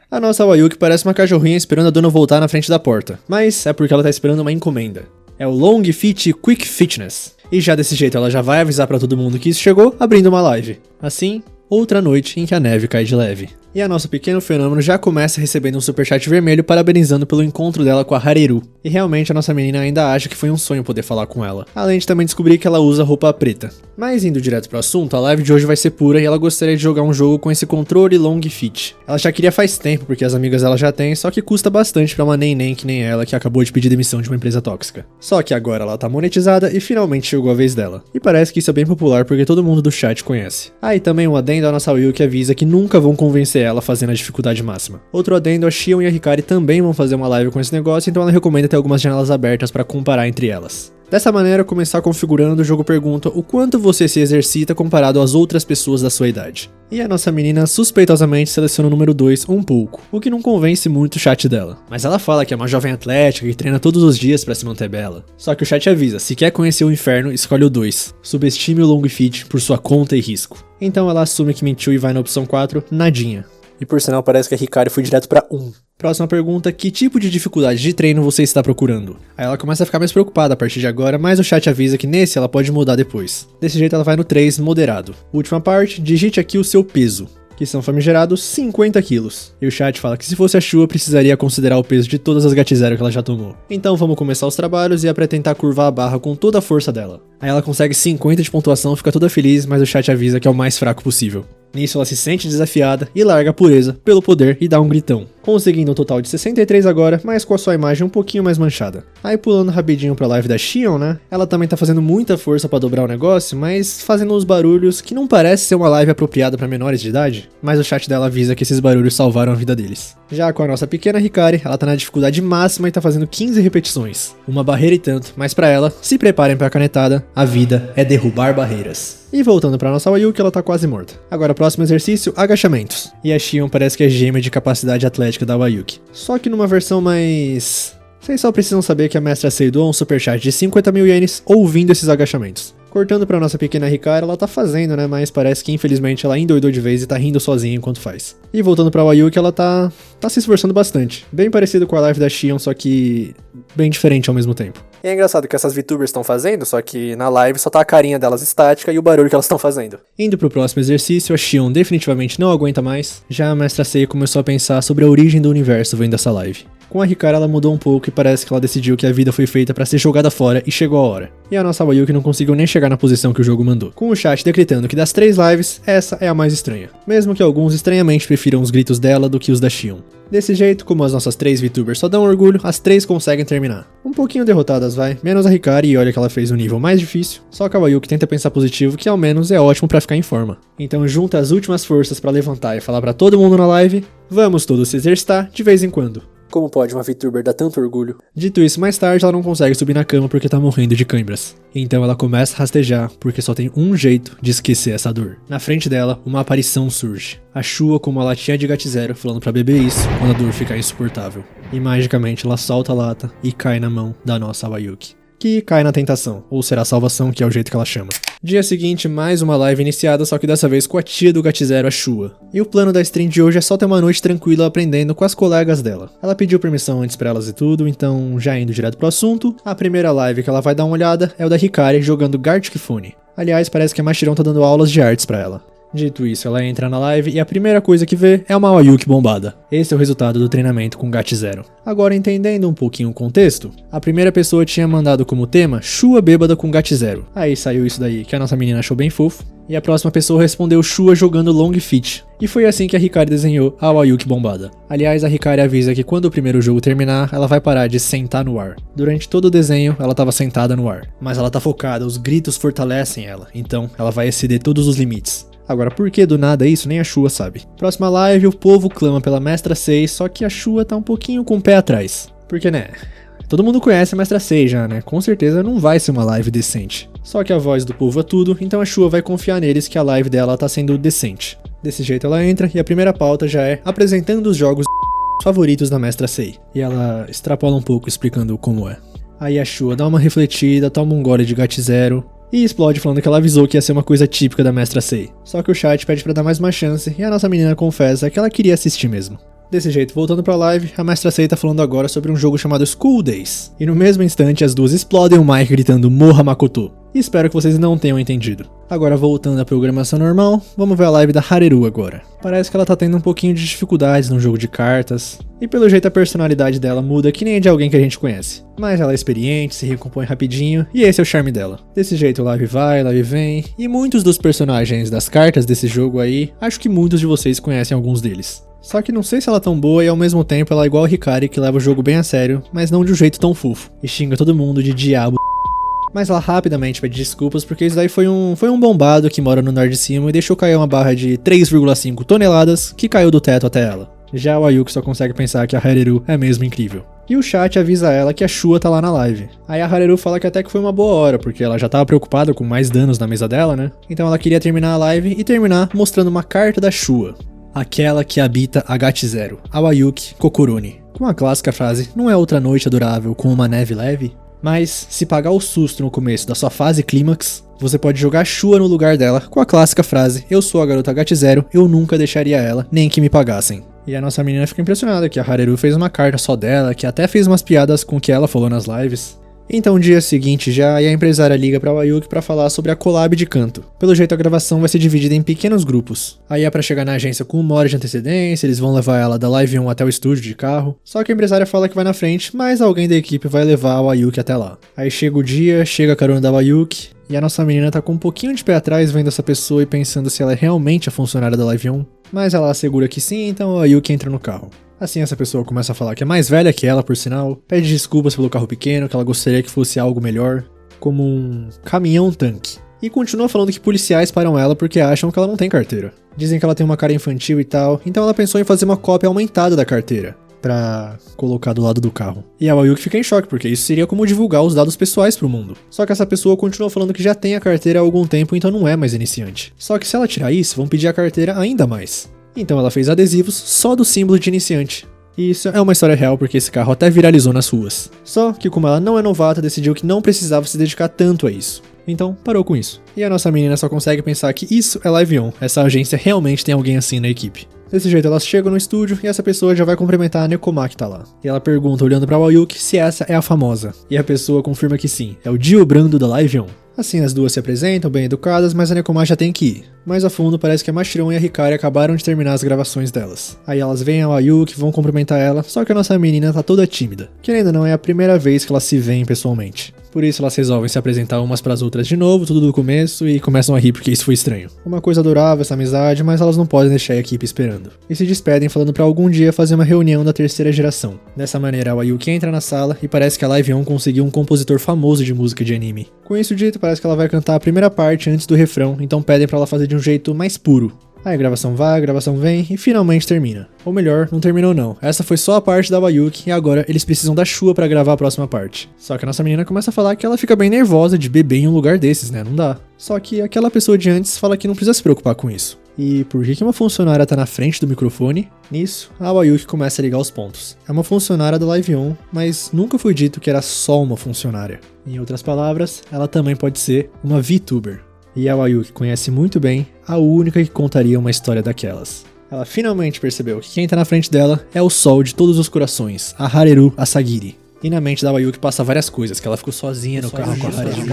A nossa Wayuki parece uma cachorrinha esperando a dona voltar na frente da porta, mas é porque ela tá esperando uma encomenda. É o Long Fit Quick Fitness. E já desse jeito ela já vai avisar pra todo mundo que isso chegou, abrindo uma live. Assim, outra noite em que a neve cai de leve. E a nosso pequeno fenômeno já começa recebendo um superchat vermelho parabenizando pelo encontro dela com a Hareru. E realmente a nossa menina ainda acha que foi um sonho poder falar com ela. Além de também descobrir que ela usa roupa preta. Mas indo direto pro assunto, a live de hoje vai ser pura e ela gostaria de jogar um jogo com esse controle Long Fit. Ela já queria faz tempo porque as amigas dela já têm, só que custa bastante pra uma neném que nem ela que acabou de pedir demissão de uma empresa tóxica. Só que agora ela tá monetizada e finalmente chegou a vez dela. E parece que isso é bem popular porque todo mundo do chat conhece. Ah, e também um adendo à nossa Will que avisa que nunca vão convencer ela fazendo a dificuldade máxima. Outro adendo, a Xion e a Hikari também vão fazer uma live com esse negócio, então ela recomenda ter algumas janelas abertas para comparar entre elas. Dessa maneira, começar configurando, o jogo pergunta o quanto você se exercita comparado às outras pessoas da sua idade. E a nossa menina suspeitosamente seleciona o número 2 um pouco, o que não convence muito o chat dela. Mas ela fala que é uma jovem atlética que treina todos os dias para se manter bela. Só que o chat avisa, se quer conhecer o inferno, escolhe o 2. Subestime o Long Fit por sua conta e risco. Então ela assume que mentiu e vai na opção 4, nadinha. E por sinal parece que a Hikari foi direto pra 1. Próxima pergunta, que tipo de dificuldade de treino você está procurando? Aí ela começa a ficar mais preocupada a partir de agora, mas o chat avisa que nesse ela pode mudar depois. Desse jeito ela vai no 3, moderado. Última parte, digite aqui o seu peso, que são famigerados 50 quilos. E o chat fala que se fosse a Shua precisaria considerar o peso de todas as GAT0 que ela já tomou. Então vamos começar os trabalhos e é pra tentar curvar a barra com toda a força dela. Aí ela consegue 50 de pontuação, fica toda feliz, mas o chat avisa que é o mais fraco possível. Nisso ela se sente desafiada e larga a pureza pelo poder e dá um gritão. Conseguindo um total de 63 agora, mas com a sua imagem um pouquinho mais manchada. Aí pulando rapidinho pra live da Xion, né? Ela também tá fazendo muita força pra dobrar o negócio, mas fazendo uns barulhos que não parece ser uma live apropriada pra menores de idade. Mas o chat dela avisa que esses barulhos salvaram a vida deles. Já com a nossa pequena Hikari, ela tá na dificuldade máxima e tá fazendo 15 repetições. Uma barreira e tanto, mas pra ela, se preparem pra canetada, a vida é derrubar barreiras. E voltando pra nossa Wayuki, ela tá quase morta. Agora próximo exercício, agachamentos. E a Xion parece que é gêmea de capacidade atlética da Wayuki. Só que numa versão mais... Vocês só precisam saber que a mestra Sei doou um superchat de 50.000 ienes ouvindo esses agachamentos. Cortando pra nossa pequena Hikari, ela tá fazendo, né? Mas parece que infelizmente ela endoidou de vez e tá rindo sozinha enquanto faz. E voltando pra Wayuki, ela tá se esforçando bastante. Bem parecido com a live da Xion, só que bem diferente ao mesmo tempo. E é engraçado que essas VTubers estão fazendo, só que na live só tá a carinha delas estática e o barulho que elas estão fazendo. Indo pro próximo exercício, a Xion definitivamente não aguenta mais. Já a mestra Sei começou a pensar sobre a origem do universo vendo essa live. Com a Hikari ela mudou um pouco e parece que ela decidiu que a vida foi feita pra ser jogada fora e chegou a hora. E a nossa Wayuki não conseguiu nem chegar na posição que o jogo mandou. Com o chat decretando que das 3 lives, essa é a mais estranha. Mesmo que alguns estranhamente prefiram os gritos dela do que os da Xion. Desse jeito, como as nossas 3 VTubers só dão orgulho, as 3 conseguem terminar. Um pouquinho derrotadas vai, menos a Hikari e olha que ela fez o nível mais difícil. Só que a Wayuki tenta pensar positivo que ao menos é ótimo pra ficar em forma. Então junta as últimas forças pra levantar e falar pra todo mundo na live, vamos todos se exercitar de vez em quando. Como pode uma VTuber dar tanto orgulho? Dito isso, mais tarde ela não consegue subir na cama porque tá morrendo de câimbras. Então ela começa a rastejar porque só tem um jeito de esquecer essa dor. Na frente dela, uma aparição surge. A Shua com uma latinha de GAT0 falando pra beber isso quando a dor ficar insuportável. E magicamente ela solta a lata e cai na mão da nossa Wayuki, que cai na tentação, ou será a salvação, que é o jeito que ela chama. Dia seguinte, mais uma live iniciada, só que dessa vez com a tia do GAT0, a Shua. E o plano da stream de hoje é só ter uma noite tranquila aprendendo com as colegas dela. Ela pediu permissão antes pra elas e tudo, então já indo direto pro assunto, a primeira live que ela vai dar uma olhada é o da Hikari jogando Gartic Phone. Aliás, parece que a Mashirão tá dando aulas de artes pra ela. Dito isso, ela entra na live e a primeira coisa que vê é uma Wayuki bombada. Esse é o resultado do treinamento com GAT0. Agora, entendendo um pouquinho o contexto, a primeira pessoa tinha mandado como tema Shua bêbada com GAT0. Aí saiu isso daí que a nossa menina achou bem fofo. E a próxima pessoa respondeu Shua jogando Long Fit. E foi assim que a Hikari desenhou a Wayuki bombada. Aliás, a Hikari avisa que quando o primeiro jogo terminar, ela vai parar de sentar no ar. Durante todo o desenho, ela estava sentada no ar. Mas ela tá focada, os gritos fortalecem ela. Então, ela vai exceder todos os limites. Agora, por que do nada isso, nem a Shua sabe. Próxima live, o povo clama pela Mestra 6, só que a Shua tá um pouquinho com o pé atrás. Porque, né, todo mundo conhece a Mestra 6 já, né? Com certeza não vai ser uma live decente. Só que a voz do povo é tudo, então a Shua vai confiar neles que a live dela tá sendo decente. Desse jeito ela entra e a primeira pauta já é apresentando os jogos favoritos da Mestra Sei. E ela extrapola um pouco explicando como é. Aí a Shua dá uma refletida, toma um gole de GAT0 e explode falando que ela avisou que ia ser uma coisa típica da Mestra Sei. Só que o chat pede pra dar mais uma chance e a nossa menina confessa que ela queria assistir mesmo. Desse jeito, voltando pra live, a Mestra Sei tá falando agora sobre um jogo chamado School Days. E no mesmo instante, as duas explodem o mic gritando Morra Makoto. E espero que vocês não tenham entendido. Agora, voltando à programação normal, vamos ver a live da Hareru agora. Parece que ela tá tendo um pouquinho de dificuldades no jogo de cartas. E pelo jeito a personalidade dela muda que nem de alguém que a gente conhece. Mas ela é experiente, se recompõe rapidinho, e esse é o charme dela. Desse jeito, live vai, live vem, e muitos dos personagens das cartas desse jogo aí, acho que muitos de vocês conhecem alguns deles. Só que não sei se ela é tão boa e ao mesmo tempo ela é igual a Hikari, que leva o jogo bem a sério, mas não de um jeito tão fofo, e xinga todo mundo de diabo. Mas ela rapidamente pede desculpas porque isso daí foi um bombado que mora no andar de cima e deixou cair uma barra de 3,5 toneladas que caiu do teto até ela. Já o Ayuki só consegue pensar que a Hareru é mesmo incrível. E o chat avisa ela que a Shua tá lá na live. Aí a Hareru fala que até que foi uma boa hora, porque ela já tava preocupada com mais danos na mesa dela, né? Então ela queria terminar a live e terminar mostrando uma carta da Shua. Aquela que habita a GAT0, a Wayuki Kokuroni. Com a clássica frase, não é outra noite adorável com uma neve leve? Mas, se pagar o susto no começo da sua fase clímax, você pode jogar a Shua no lugar dela com a clássica frase, eu sou a garota GAT0, eu nunca deixaria ela, nem que me pagassem. E a nossa menina fica impressionada que a Hareru fez uma carta só dela, que até fez umas piadas com o que ela falou nas lives. Então, dia seguinte já, e a empresária liga pra Wayuki pra falar sobre a collab de canto. Pelo jeito, a gravação vai ser dividida em pequenos grupos. Aí é pra chegar na agência com 1 hora de antecedência, eles vão levar ela da Live 1 até o estúdio de carro. Só que a empresária fala que vai na frente, mas alguém da equipe vai levar a Wayuki até lá. Aí chega o dia, chega a carona da Wayuki, e a nossa menina tá com um pouquinho de pé atrás vendo essa pessoa e pensando se ela é realmente a funcionária da Live 1. Mas ela assegura que sim, então a Wayuki entra no carro. Assim essa pessoa começa a falar que é mais velha que ela, por sinal, pede desculpas pelo carro pequeno, que ela gostaria que fosse algo melhor, como um caminhão-tanque. E continua falando que policiais param ela porque acham que ela não tem carteira. Dizem que ela tem uma cara infantil e tal, então ela pensou em fazer uma cópia aumentada da carteira, pra colocar do lado do carro. E a Wayuki fica em choque, porque isso seria como divulgar os dados pessoais pro mundo. Só que essa pessoa continua falando que já tem a carteira há algum tempo, então não é mais iniciante. Só que se ela tirar isso, vão pedir a carteira ainda mais. Então ela fez adesivos só do símbolo de iniciante. E isso é uma história real porque esse carro até viralizou nas ruas. Só que como ela não é novata, decidiu que não precisava se dedicar tanto a isso. Então parou com isso. E a nossa menina só consegue pensar que isso é Live On, essa agência realmente tem alguém assim na equipe. Desse jeito elas chegam no estúdio e essa pessoa já vai cumprimentar a Nekoma que tá lá. E ela pergunta olhando pra Wayuki se essa é a famosa. E a pessoa confirma que sim, é o Dio Brando da Live On. Assim as duas se apresentam bem educadas, mas a Nekoma já tem que ir. Mais a fundo parece que a Mashirão e a Hikari acabaram de terminar as gravações delas. Aí elas veem a Wayuki, vão cumprimentar ela, só que a nossa menina tá toda tímida. Que ainda não é a primeira vez que elas se veem pessoalmente. Por isso elas resolvem se apresentar umas pras outras de novo, tudo do começo, e começam a rir porque isso foi estranho. Uma coisa adorável essa amizade, mas elas não podem deixar a equipe esperando. E se despedem falando pra algum dia fazer uma reunião da terceira geração. Dessa maneira a Wayuki entra na sala e parece que a Live On conseguiu um compositor famoso de música de anime. Com isso dito, parece que ela vai cantar a primeira parte antes do refrão, então pedem pra ela fazer de um jeito mais puro. Aí a gravação vai, a gravação vem e finalmente termina. Ou melhor, não terminou não. Essa foi só a parte da Wayuki e agora eles precisam da Shua pra gravar a próxima parte. Só que a nossa menina começa a falar que ela fica bem nervosa de beber em um lugar desses, né? Não dá. Só que aquela pessoa de antes fala que não precisa se preocupar com isso. E por que uma funcionária tá na frente do microfone? Nisso, a Wayuki começa a ligar os pontos. É uma funcionária da Live On, mas nunca foi dito que era só uma funcionária. Em outras palavras, ela também pode ser uma VTuber. E a Wayuki conhece muito bem a única que contaria uma história daquelas. Ela finalmente percebeu que quem tá na frente dela é o sol de todos os corações, a Hareru Asagiri. E na mente da Wayuki passa várias coisas, que ela ficou sozinha no carro com a Hareru.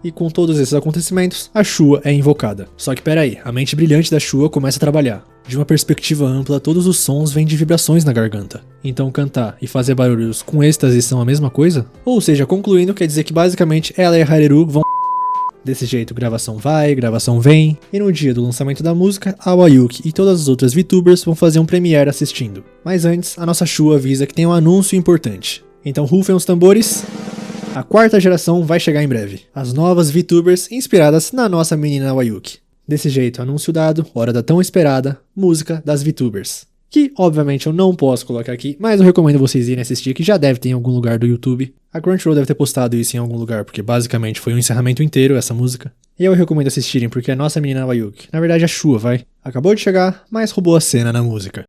E com todos esses acontecimentos, a Shua é invocada. Só que peraí, a mente brilhante da Shua começa a trabalhar. De uma perspectiva ampla, todos os sons vêm de vibrações na garganta. Então cantar e fazer barulhos com êxtase são a mesma coisa? Ou seja, concluindo, quer dizer que basicamente ela e a Hareru vão... Desse jeito, gravação vai, gravação vem, e no dia do lançamento da música, a Wayuki e todas as outras VTubers vão fazer um premiere assistindo. Mas antes, a nossa Shua avisa que tem um anúncio importante. Então rufem os tambores, a 4ª geração vai chegar em breve. As novas VTubers inspiradas na nossa menina Wayuki. Desse jeito, anúncio dado, hora da tão esperada música das VTubers. Que, obviamente, eu não posso colocar aqui, mas eu recomendo vocês irem assistir, que já deve ter em algum lugar do YouTube. A Crunchyroll deve ter postado isso em algum lugar, porque basicamente foi um encerramento inteiro essa música. E eu recomendo assistirem, porque a nossa menina Wayuki, na verdade a Shua, acabou de chegar, mas roubou a cena na música.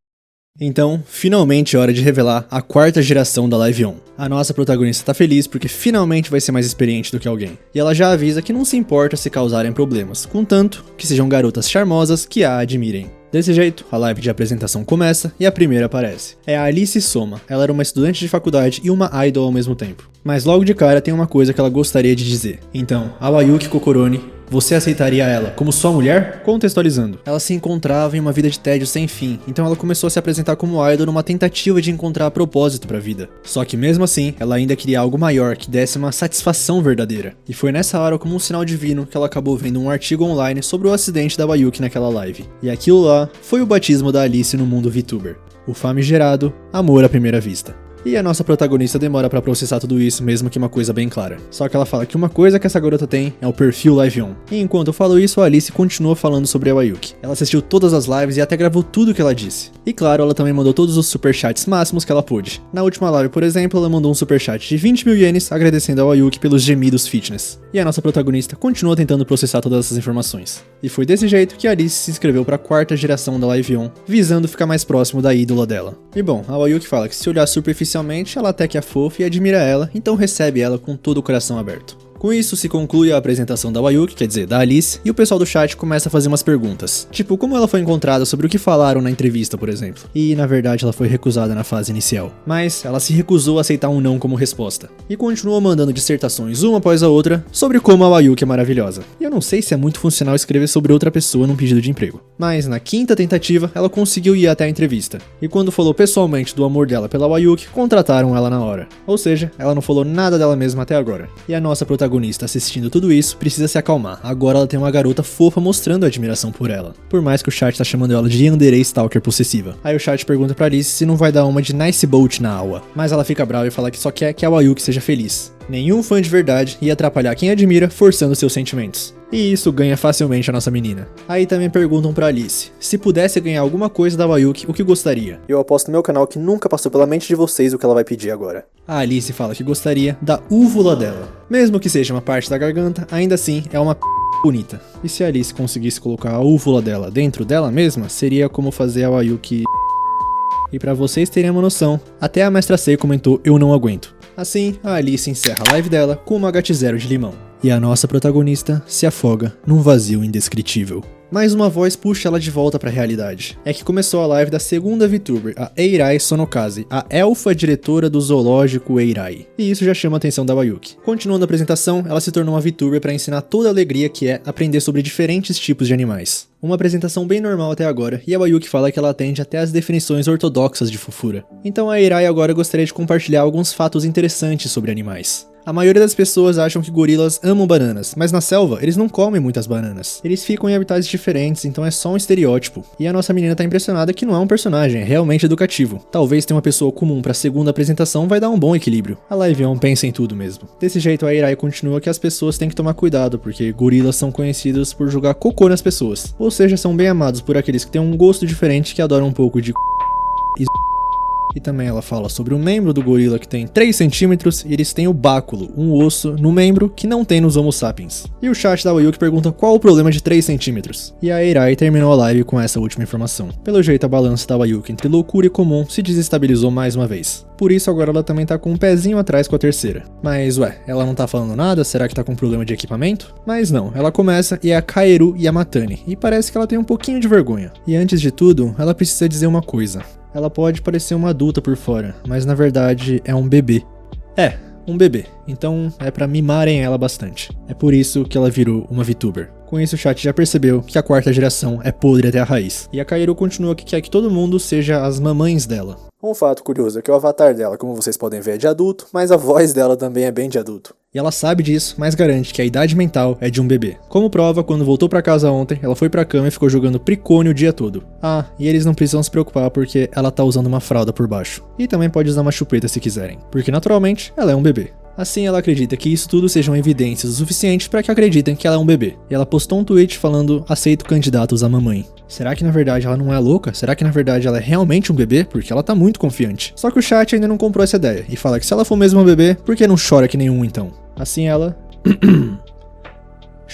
Então, finalmente é hora de revelar a 4ª geração da Live On. A nossa protagonista tá feliz porque finalmente vai ser mais experiente do que alguém. E ela já avisa que não se importa se causarem problemas, contanto que sejam garotas charmosas que a admirem. Desse jeito, a live de apresentação começa e a primeira aparece. É a Alice Soma. Ela era uma estudante de faculdade e uma idol ao mesmo tempo. Mas logo de cara tem uma coisa que ela gostaria de dizer. Então, a Wayuki Kokoroni, você aceitaria ela como sua mulher? Contextualizando, ela se encontrava em uma vida de tédio sem fim, então ela começou a se apresentar como idol numa tentativa de encontrar propósito pra vida. Só que mesmo assim, ela ainda queria algo maior que desse uma satisfação verdadeira. E foi nessa hora, como um sinal divino, que ela acabou vendo um artigo online sobre o acidente da Wayuki naquela live. E aquilo lá foi o batismo da Alice no mundo VTuber. O famigerado amor à primeira vista. E a nossa protagonista demora pra processar tudo isso, mesmo que uma coisa bem clara. Só que ela fala que uma coisa que essa garota tem é o perfil Live On. E enquanto eu falo isso, a Alice continua falando sobre a Wayuki. Ela assistiu todas as lives e até gravou tudo que ela disse. E claro, ela também mandou todos os superchats máximos que ela pôde. Na última live, por exemplo, ela mandou um superchat de 20 mil ienes agradecendo a Wayuki pelos gemidos fitness. E a nossa protagonista continua tentando processar todas essas informações. E foi desse jeito que a Alice se inscreveu pra 4ª geração da Live On, visando ficar mais próximo da ídola dela. E bom, a Wayuki fala que se olhar superficialmente, ela até que é fofa e admira ela, então recebe ela com todo o coração aberto. Com isso se conclui a apresentação da Wayuki, quer dizer, da Alice, e o pessoal do chat começa a fazer umas perguntas. Tipo, como ela foi encontrada, sobre o que falaram na entrevista, por exemplo. E, na verdade, ela foi recusada na fase inicial. Mas, ela se recusou a aceitar um não como resposta. E continuou mandando dissertações uma após a outra sobre como a Wayuki é maravilhosa. E eu não sei se é muito funcional escrever sobre outra pessoa num pedido de emprego. Mas, na 5ª tentativa, ela conseguiu ir até a entrevista. E quando falou pessoalmente do amor dela pela Wayuki, contrataram ela na hora. Ou seja, ela não falou nada dela mesma até agora. E a nossa protagonista assistindo tudo isso precisa se acalmar. Agora ela tem uma garota fofa mostrando admiração por ela. Por mais que o chat tá chamando ela de yandere stalker possessiva. Aí o chat pergunta pra Alice se não vai dar uma de nice boat na aula. Mas ela fica brava e fala que só quer que a Wayuki seja feliz. Nenhum fã de verdade ia atrapalhar quem admira forçando seus sentimentos. E isso ganha facilmente a nossa menina. Aí também perguntam pra Alice, se pudesse ganhar alguma coisa da Wayuki, o que gostaria? Eu aposto no meu canal que nunca passou pela mente de vocês o que ela vai pedir agora. A Alice fala que gostaria da úvula dela. Mesmo que seja uma parte da garganta, ainda assim é uma bonita. E se a Alice conseguisse colocar a úvula dela dentro dela mesma, seria como fazer a Wayuki... E pra vocês terem uma noção, até a Mestra Sei comentou eu não aguento. Assim, a Alice encerra a live dela com uma HT0 de limão. E a nossa protagonista se afoga num vazio indescritível. Mais uma voz puxa ela de volta pra realidade. É que começou a live da segunda VTuber, a Eirai Sonokaze, a elfa diretora do zoológico Eirai. E isso já chama a atenção da Wayuki. Continuando a apresentação, ela se tornou uma VTuber pra ensinar toda a alegria que é aprender sobre diferentes tipos de animais. Uma apresentação bem normal até agora, e a Wayuki fala que ela atende até as definições ortodoxas de fofura. Então a Eirai agora gostaria de compartilhar alguns fatos interessantes sobre animais. A maioria das pessoas acham que gorilas amam bananas, mas na selva eles não comem muitas bananas. Eles ficam em habitats diferentes, então é só um estereótipo. E a nossa menina tá impressionada que não é um personagem, é realmente educativo. Talvez ter uma pessoa comum pra segunda apresentação vai dar um bom equilíbrio. A Live On pensa em tudo mesmo. Desse jeito a Irai continua que as pessoas têm que tomar cuidado, porque gorilas são conhecidos por jogar cocô nas pessoas. Ou seja, são bem amados por aqueles que têm um gosto diferente, que adoram um pouco de e também ela fala sobre um membro do gorila que tem 3 centímetros e eles têm o báculo, um osso no membro que não tem nos Homo sapiens. E o chat da Wayuki pergunta qual o problema de 3 centímetros. E a Irai terminou a live com essa última informação. Pelo jeito a balança da Wayuki entre loucura e comum se desestabilizou mais uma vez. Por isso agora ela também tá com um pezinho atrás com a terceira. Mas ela não tá falando nada? Será que tá com problema de equipamento? Mas não, ela começa e é a Kaeru Yamatani. E parece que ela tem um pouquinho de vergonha. E antes de tudo, ela precisa dizer uma coisa. Ela pode parecer uma adulta por fora, mas na verdade é um bebê. Um bebê. Então é pra mimarem ela bastante. É por isso que ela virou uma VTuber. Com isso o chat já percebeu que a 4ª geração é podre até a raiz. E a Kaeru continua que quer que todo mundo seja as mamães dela. Um fato curioso é que o avatar dela, como vocês podem ver, é de adulto, mas a voz dela também é bem de adulto. E ela sabe disso, mas garante que a idade mental é de um bebê. Como prova, quando voltou pra casa ontem, ela foi pra cama e ficou jogando Pricone o dia todo. E eles não precisam se preocupar porque ela tá usando uma fralda por baixo. E também pode usar uma chupeta se quiserem, porque naturalmente ela é um bebê. Assim ela acredita que isso tudo sejam evidências o suficiente para que acreditem que ela é um bebê. E ela postou um tweet falando: aceito candidatos à mamãe. Será que na verdade ela não é louca? Será que na verdade ela é realmente um bebê? Porque ela tá muito confiante. Só que o chat ainda não comprou essa ideia e fala que se ela for mesmo um bebê, por que não chora que nenhum então? Assim ela...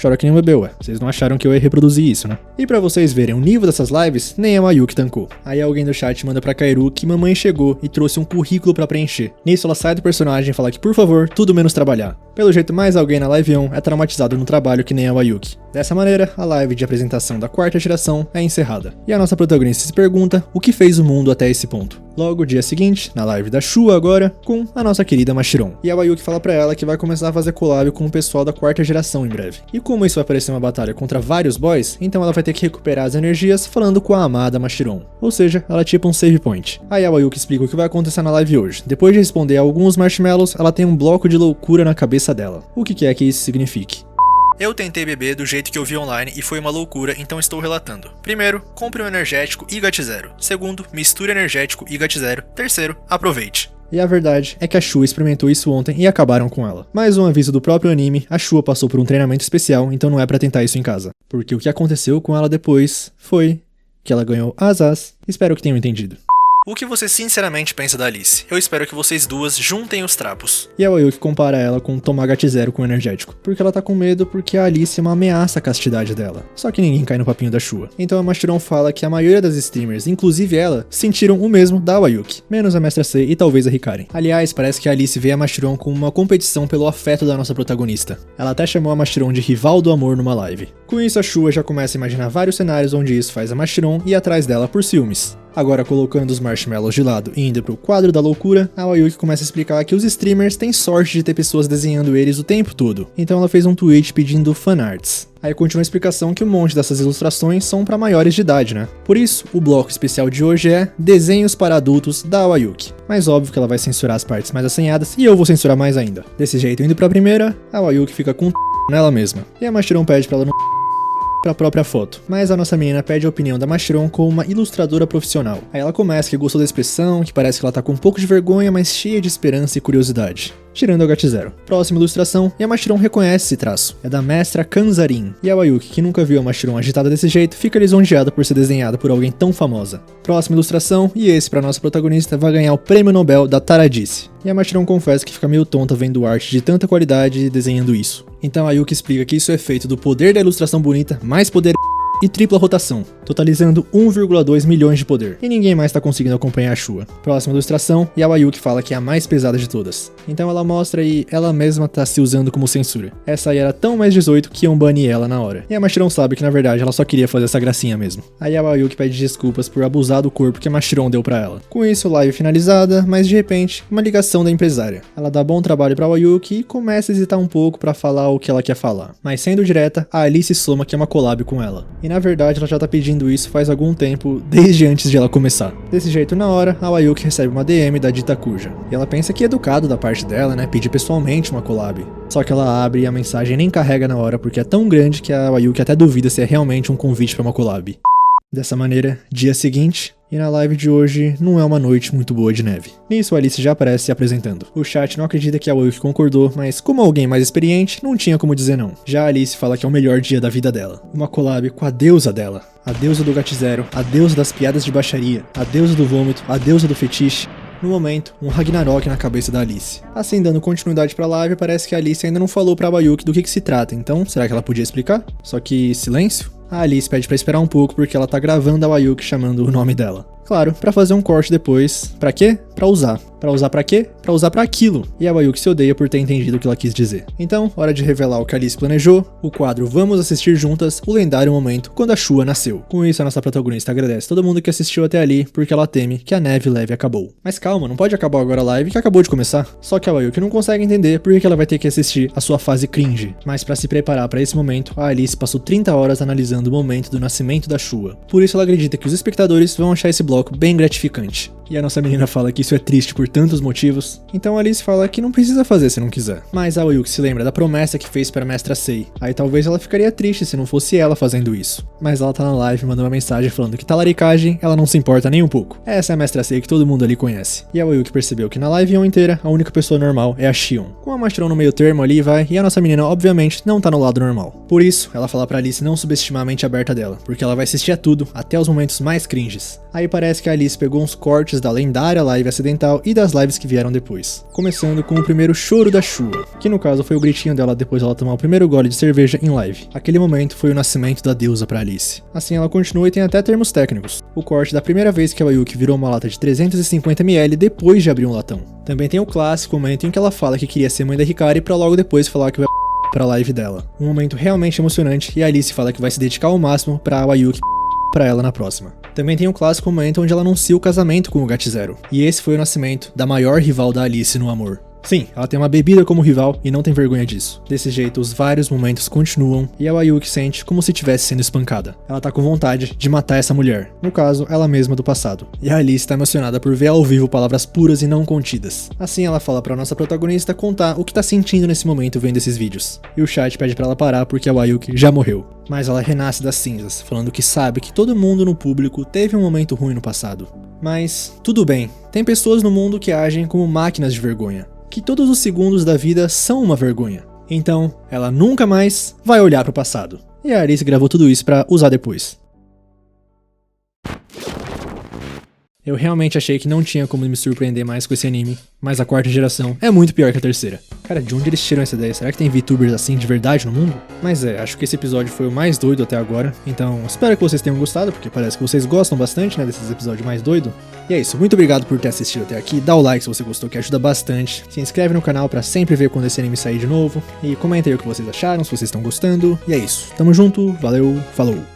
chora que nem um bebê, Vocês não acharam que eu ia reproduzir isso, né? E pra vocês verem o nível dessas lives, nem a Wayuki tancou. Aí alguém do chat manda pra Kaeru que mamãe chegou e trouxe um currículo pra preencher. Nisso ela sai do personagem e fala que, por favor, tudo menos trabalhar. Pelo jeito, mais alguém na Live On é traumatizado no trabalho que nem a Wayuki. Dessa maneira, a live de apresentação da 4ª geração é encerrada. E a nossa protagonista se pergunta o que fez o mundo até esse ponto. Logo, dia seguinte, na live da Shua agora, com a nossa querida Mashiron. E a Wayuki fala pra ela que vai começar a fazer collab com o pessoal da 4ª geração em breve. E como isso vai parecer uma batalha contra vários boys, então ela vai ter que recuperar as energias falando com a amada Mashiron. Ou seja, ela é tipo um save point. Aí a Wayuki explica o que vai acontecer na live hoje. Depois de responder a alguns marshmallows, ela tem um bloco de loucura na cabeça dela. O que quer que isso signifique? Eu tentei beber do jeito que eu vi online e foi uma loucura, então estou relatando. Primeiro, compre um energético e GAT0. Segundo, misture energético e GAT0. Terceiro, aproveite. E a verdade é que a Shua experimentou isso ontem e acabaram com ela. Mais um aviso do próprio anime, a Shua passou por um treinamento especial, então não é pra tentar isso em casa. Porque o que aconteceu com ela depois foi que ela ganhou asas. Espero que tenham entendido. O que você sinceramente pensa da Alice? Eu espero que vocês duas juntem os trapos. E a Wayuki compara ela com tomar GAT0 com energético, porque ela tá com medo porque a Alice é uma ameaça à castidade dela. Só que ninguém cai no papinho da Shua. Então a Mashiron fala que a maioria das streamers, inclusive ela, sentiram o mesmo da Wayuki, menos a Mestra C e talvez a Hikari. Aliás, parece que a Alice vê a Mashiron como uma competição pelo afeto da nossa protagonista. Ela até chamou a Mashiron de rival do amor numa live. Com isso a Shua já começa a imaginar vários cenários onde isso faz a Mashiron ir atrás dela por ciúmes. Agora, colocando os marshmallows de lado e indo pro quadro da loucura, a Wayuki começa a explicar que os streamers têm sorte de ter pessoas desenhando eles o tempo todo. Então ela fez um tweet pedindo fanarts. Aí continua a explicação que um monte dessas ilustrações são para maiores de idade, né? Por isso, o bloco especial de hoje é Desenhos para Adultos da Wayuki. Mas óbvio que ela vai censurar as partes mais assanhadas e eu vou censurar mais ainda. Desse jeito, indo pra primeira, a Wayuki fica com nela mesma. E a Mashiron pede pra ela não pra própria foto, mas a nossa menina pede a opinião da Mashiron como uma ilustradora profissional. Aí ela começa que gostou da expressão, que parece que ela tá com um pouco de vergonha, mas cheia de esperança e curiosidade. Tirando o GAT0. Próxima ilustração, e a Mashiron reconhece esse traço. É da mestra Kanzarin. E a Wayuki, que nunca viu a Mashiron agitada desse jeito, fica lisonjeada por ser desenhada por alguém tão famosa. Próxima ilustração, e esse pra nossa protagonista vai ganhar o prêmio Nobel da Taradice. E a Mashiron confessa que fica meio tonta vendo arte de tanta qualidade e desenhando isso. Então a Wayuki explica que isso é feito do poder da ilustração bonita, mais poder e tripla rotação, totalizando 1,2 milhões de poder. E ninguém mais tá conseguindo acompanhar a Shua. Próxima ilustração, e a Wayuki fala que é a mais pesada de todas. Então ela mostra e ela mesma tá se usando como censura. Essa aí era tão mais 18 que iam banir ela na hora. E a Mashiron sabe que na verdade ela só queria fazer essa gracinha mesmo. Aí a Wayuki pede desculpas por abusar do corpo que a Mashiron deu pra ela. Com isso, live finalizada, mas de repente, uma ligação da empresária. Ela dá bom trabalho pra Wayuki e começa a hesitar um pouco pra falar o que ela quer falar. Mas sendo direta, a Alice soma que é uma collab com ela. E na verdade ela já tá pedindo isso faz algum tempo, desde antes de ela começar. Desse jeito, na hora, a Ayuki recebe uma DM da dita Kuja. E ela pensa que é educado da parte dela, né, pedir pessoalmente uma collab. Só que ela abre e a mensagem nem carrega na hora porque é tão grande que a Ayuki até duvida se é realmente um convite pra uma collab. Dessa maneira, dia seguinte, e na live de hoje não é uma noite muito boa de neve. Nisso, a Alice já aparece se apresentando. O chat não acredita que a Ayuki concordou, mas como alguém mais experiente, não tinha como dizer não. Já a Alice fala que é o melhor dia da vida dela. Uma collab com a deusa dela. A deusa do GAT0, a deusa das piadas de baixaria, a deusa do vômito, a deusa do fetiche. No momento, um Ragnarok na cabeça da Alice. Assim, dando continuidade pra live, parece que a Alice ainda não falou pra Ayuki do que se trata, então será que ela podia explicar? Só que silêncio? A Alice pede pra esperar um pouco porque ela tá gravando a Ayuki chamando o nome dela. Claro, pra fazer um corte depois. Pra quê? Pra usar. Pra usar pra quê? Pra usar pra aquilo. E a Ayuki se odeia por ter entendido o que ela quis dizer. Então, hora de revelar o que a Alice planejou, o quadro Vamos Assistir Juntas, o lendário momento quando a Shua nasceu. Com isso, a nossa protagonista agradece todo mundo que assistiu até ali, porque ela teme que a neve leve acabou. Mas calma, não pode acabar agora a live que acabou de começar. Só que a Ayuki não consegue entender por que ela vai ter que assistir a sua fase cringe. Mas pra se preparar pra esse momento, a Alice passou 30 horas analisando o momento do nascimento da Shua. Por isso ela acredita que os espectadores vão achar esse bloco bem gratificante. E a nossa menina fala que isso é triste por tantos motivos, então a Alice fala que não precisa fazer se não quiser. Mas a Ayuki se lembra da promessa que fez para a mestra Sei, aí talvez ela ficaria triste se não fosse ela fazendo isso. Mas ela tá na live mandando uma mensagem falando que talaricagem ela não se importa nem um pouco. Essa é a mestra Sei que todo mundo ali conhece. E a Ayuki percebeu que na live inteira a única pessoa normal é a Shion. Com a Mastron no meio termo ali vai, e a nossa menina obviamente não tá no lado normal. Por isso, ela fala pra Alice não subestimar a mente aberta dela, porque ela vai assistir a tudo, até os momentos mais cringes. Aí parece que a Alice pegou uns cortes da lendária live acidental e das lives que vieram depois. Começando com o primeiro choro da Shua, que no caso foi o gritinho dela depois dela tomar o primeiro gole de cerveja em live. Aquele momento foi o nascimento da deusa pra Alice. Assim ela continua e tem até termos técnicos. O corte da primeira vez que a Ayuki virou uma lata de 350ml depois de abrir um latão. Também tem o clássico momento em que ela fala que queria ser mãe da Hikari pra logo depois falar que vai pra live dela. Um momento realmente emocionante e a Alice fala que vai se dedicar ao máximo pra Ayuki pra ela na próxima. Também tem um clássico momento onde ela anuncia o casamento com o GAT0, e esse foi o nascimento da maior rival da Alice no amor. Sim, ela tem uma bebida como rival e não tem vergonha disso. Desse jeito, os vários momentos continuam e a Ayuki sente como se estivesse sendo espancada. Ela tá com vontade de matar essa mulher, no caso, ela mesma do passado. E a Alice tá emocionada por ver ao vivo palavras puras e não contidas. Assim ela fala pra nossa protagonista contar o que tá sentindo nesse momento vendo esses vídeos. E o chat pede pra ela parar porque a Ayuki já morreu. Mas ela renasce das cinzas, falando que sabe que todo mundo no público teve um momento ruim no passado. Mas, tudo bem, tem pessoas no mundo que agem como máquinas de vergonha. Que todos os segundos da vida são uma vergonha. Então, ela nunca mais vai olhar pro passado. E a Alice gravou tudo isso pra usar depois. Eu realmente achei que não tinha como me surpreender mais com esse anime, mas a quarta geração é muito pior que a terceira. Cara, de onde eles tiram essa ideia? Será que tem VTubers assim de verdade no mundo? Mas acho que esse episódio foi o mais doido até agora, então espero que vocês tenham gostado, porque parece que vocês gostam bastante, né, desses episódios mais doidos. E é isso, muito obrigado por ter assistido até aqui, dá o like se você gostou, que ajuda bastante, se inscreve no canal pra sempre ver quando esse anime sair de novo, e comenta aí o que vocês acharam, se vocês estão gostando, e é isso, tamo junto, valeu, falou!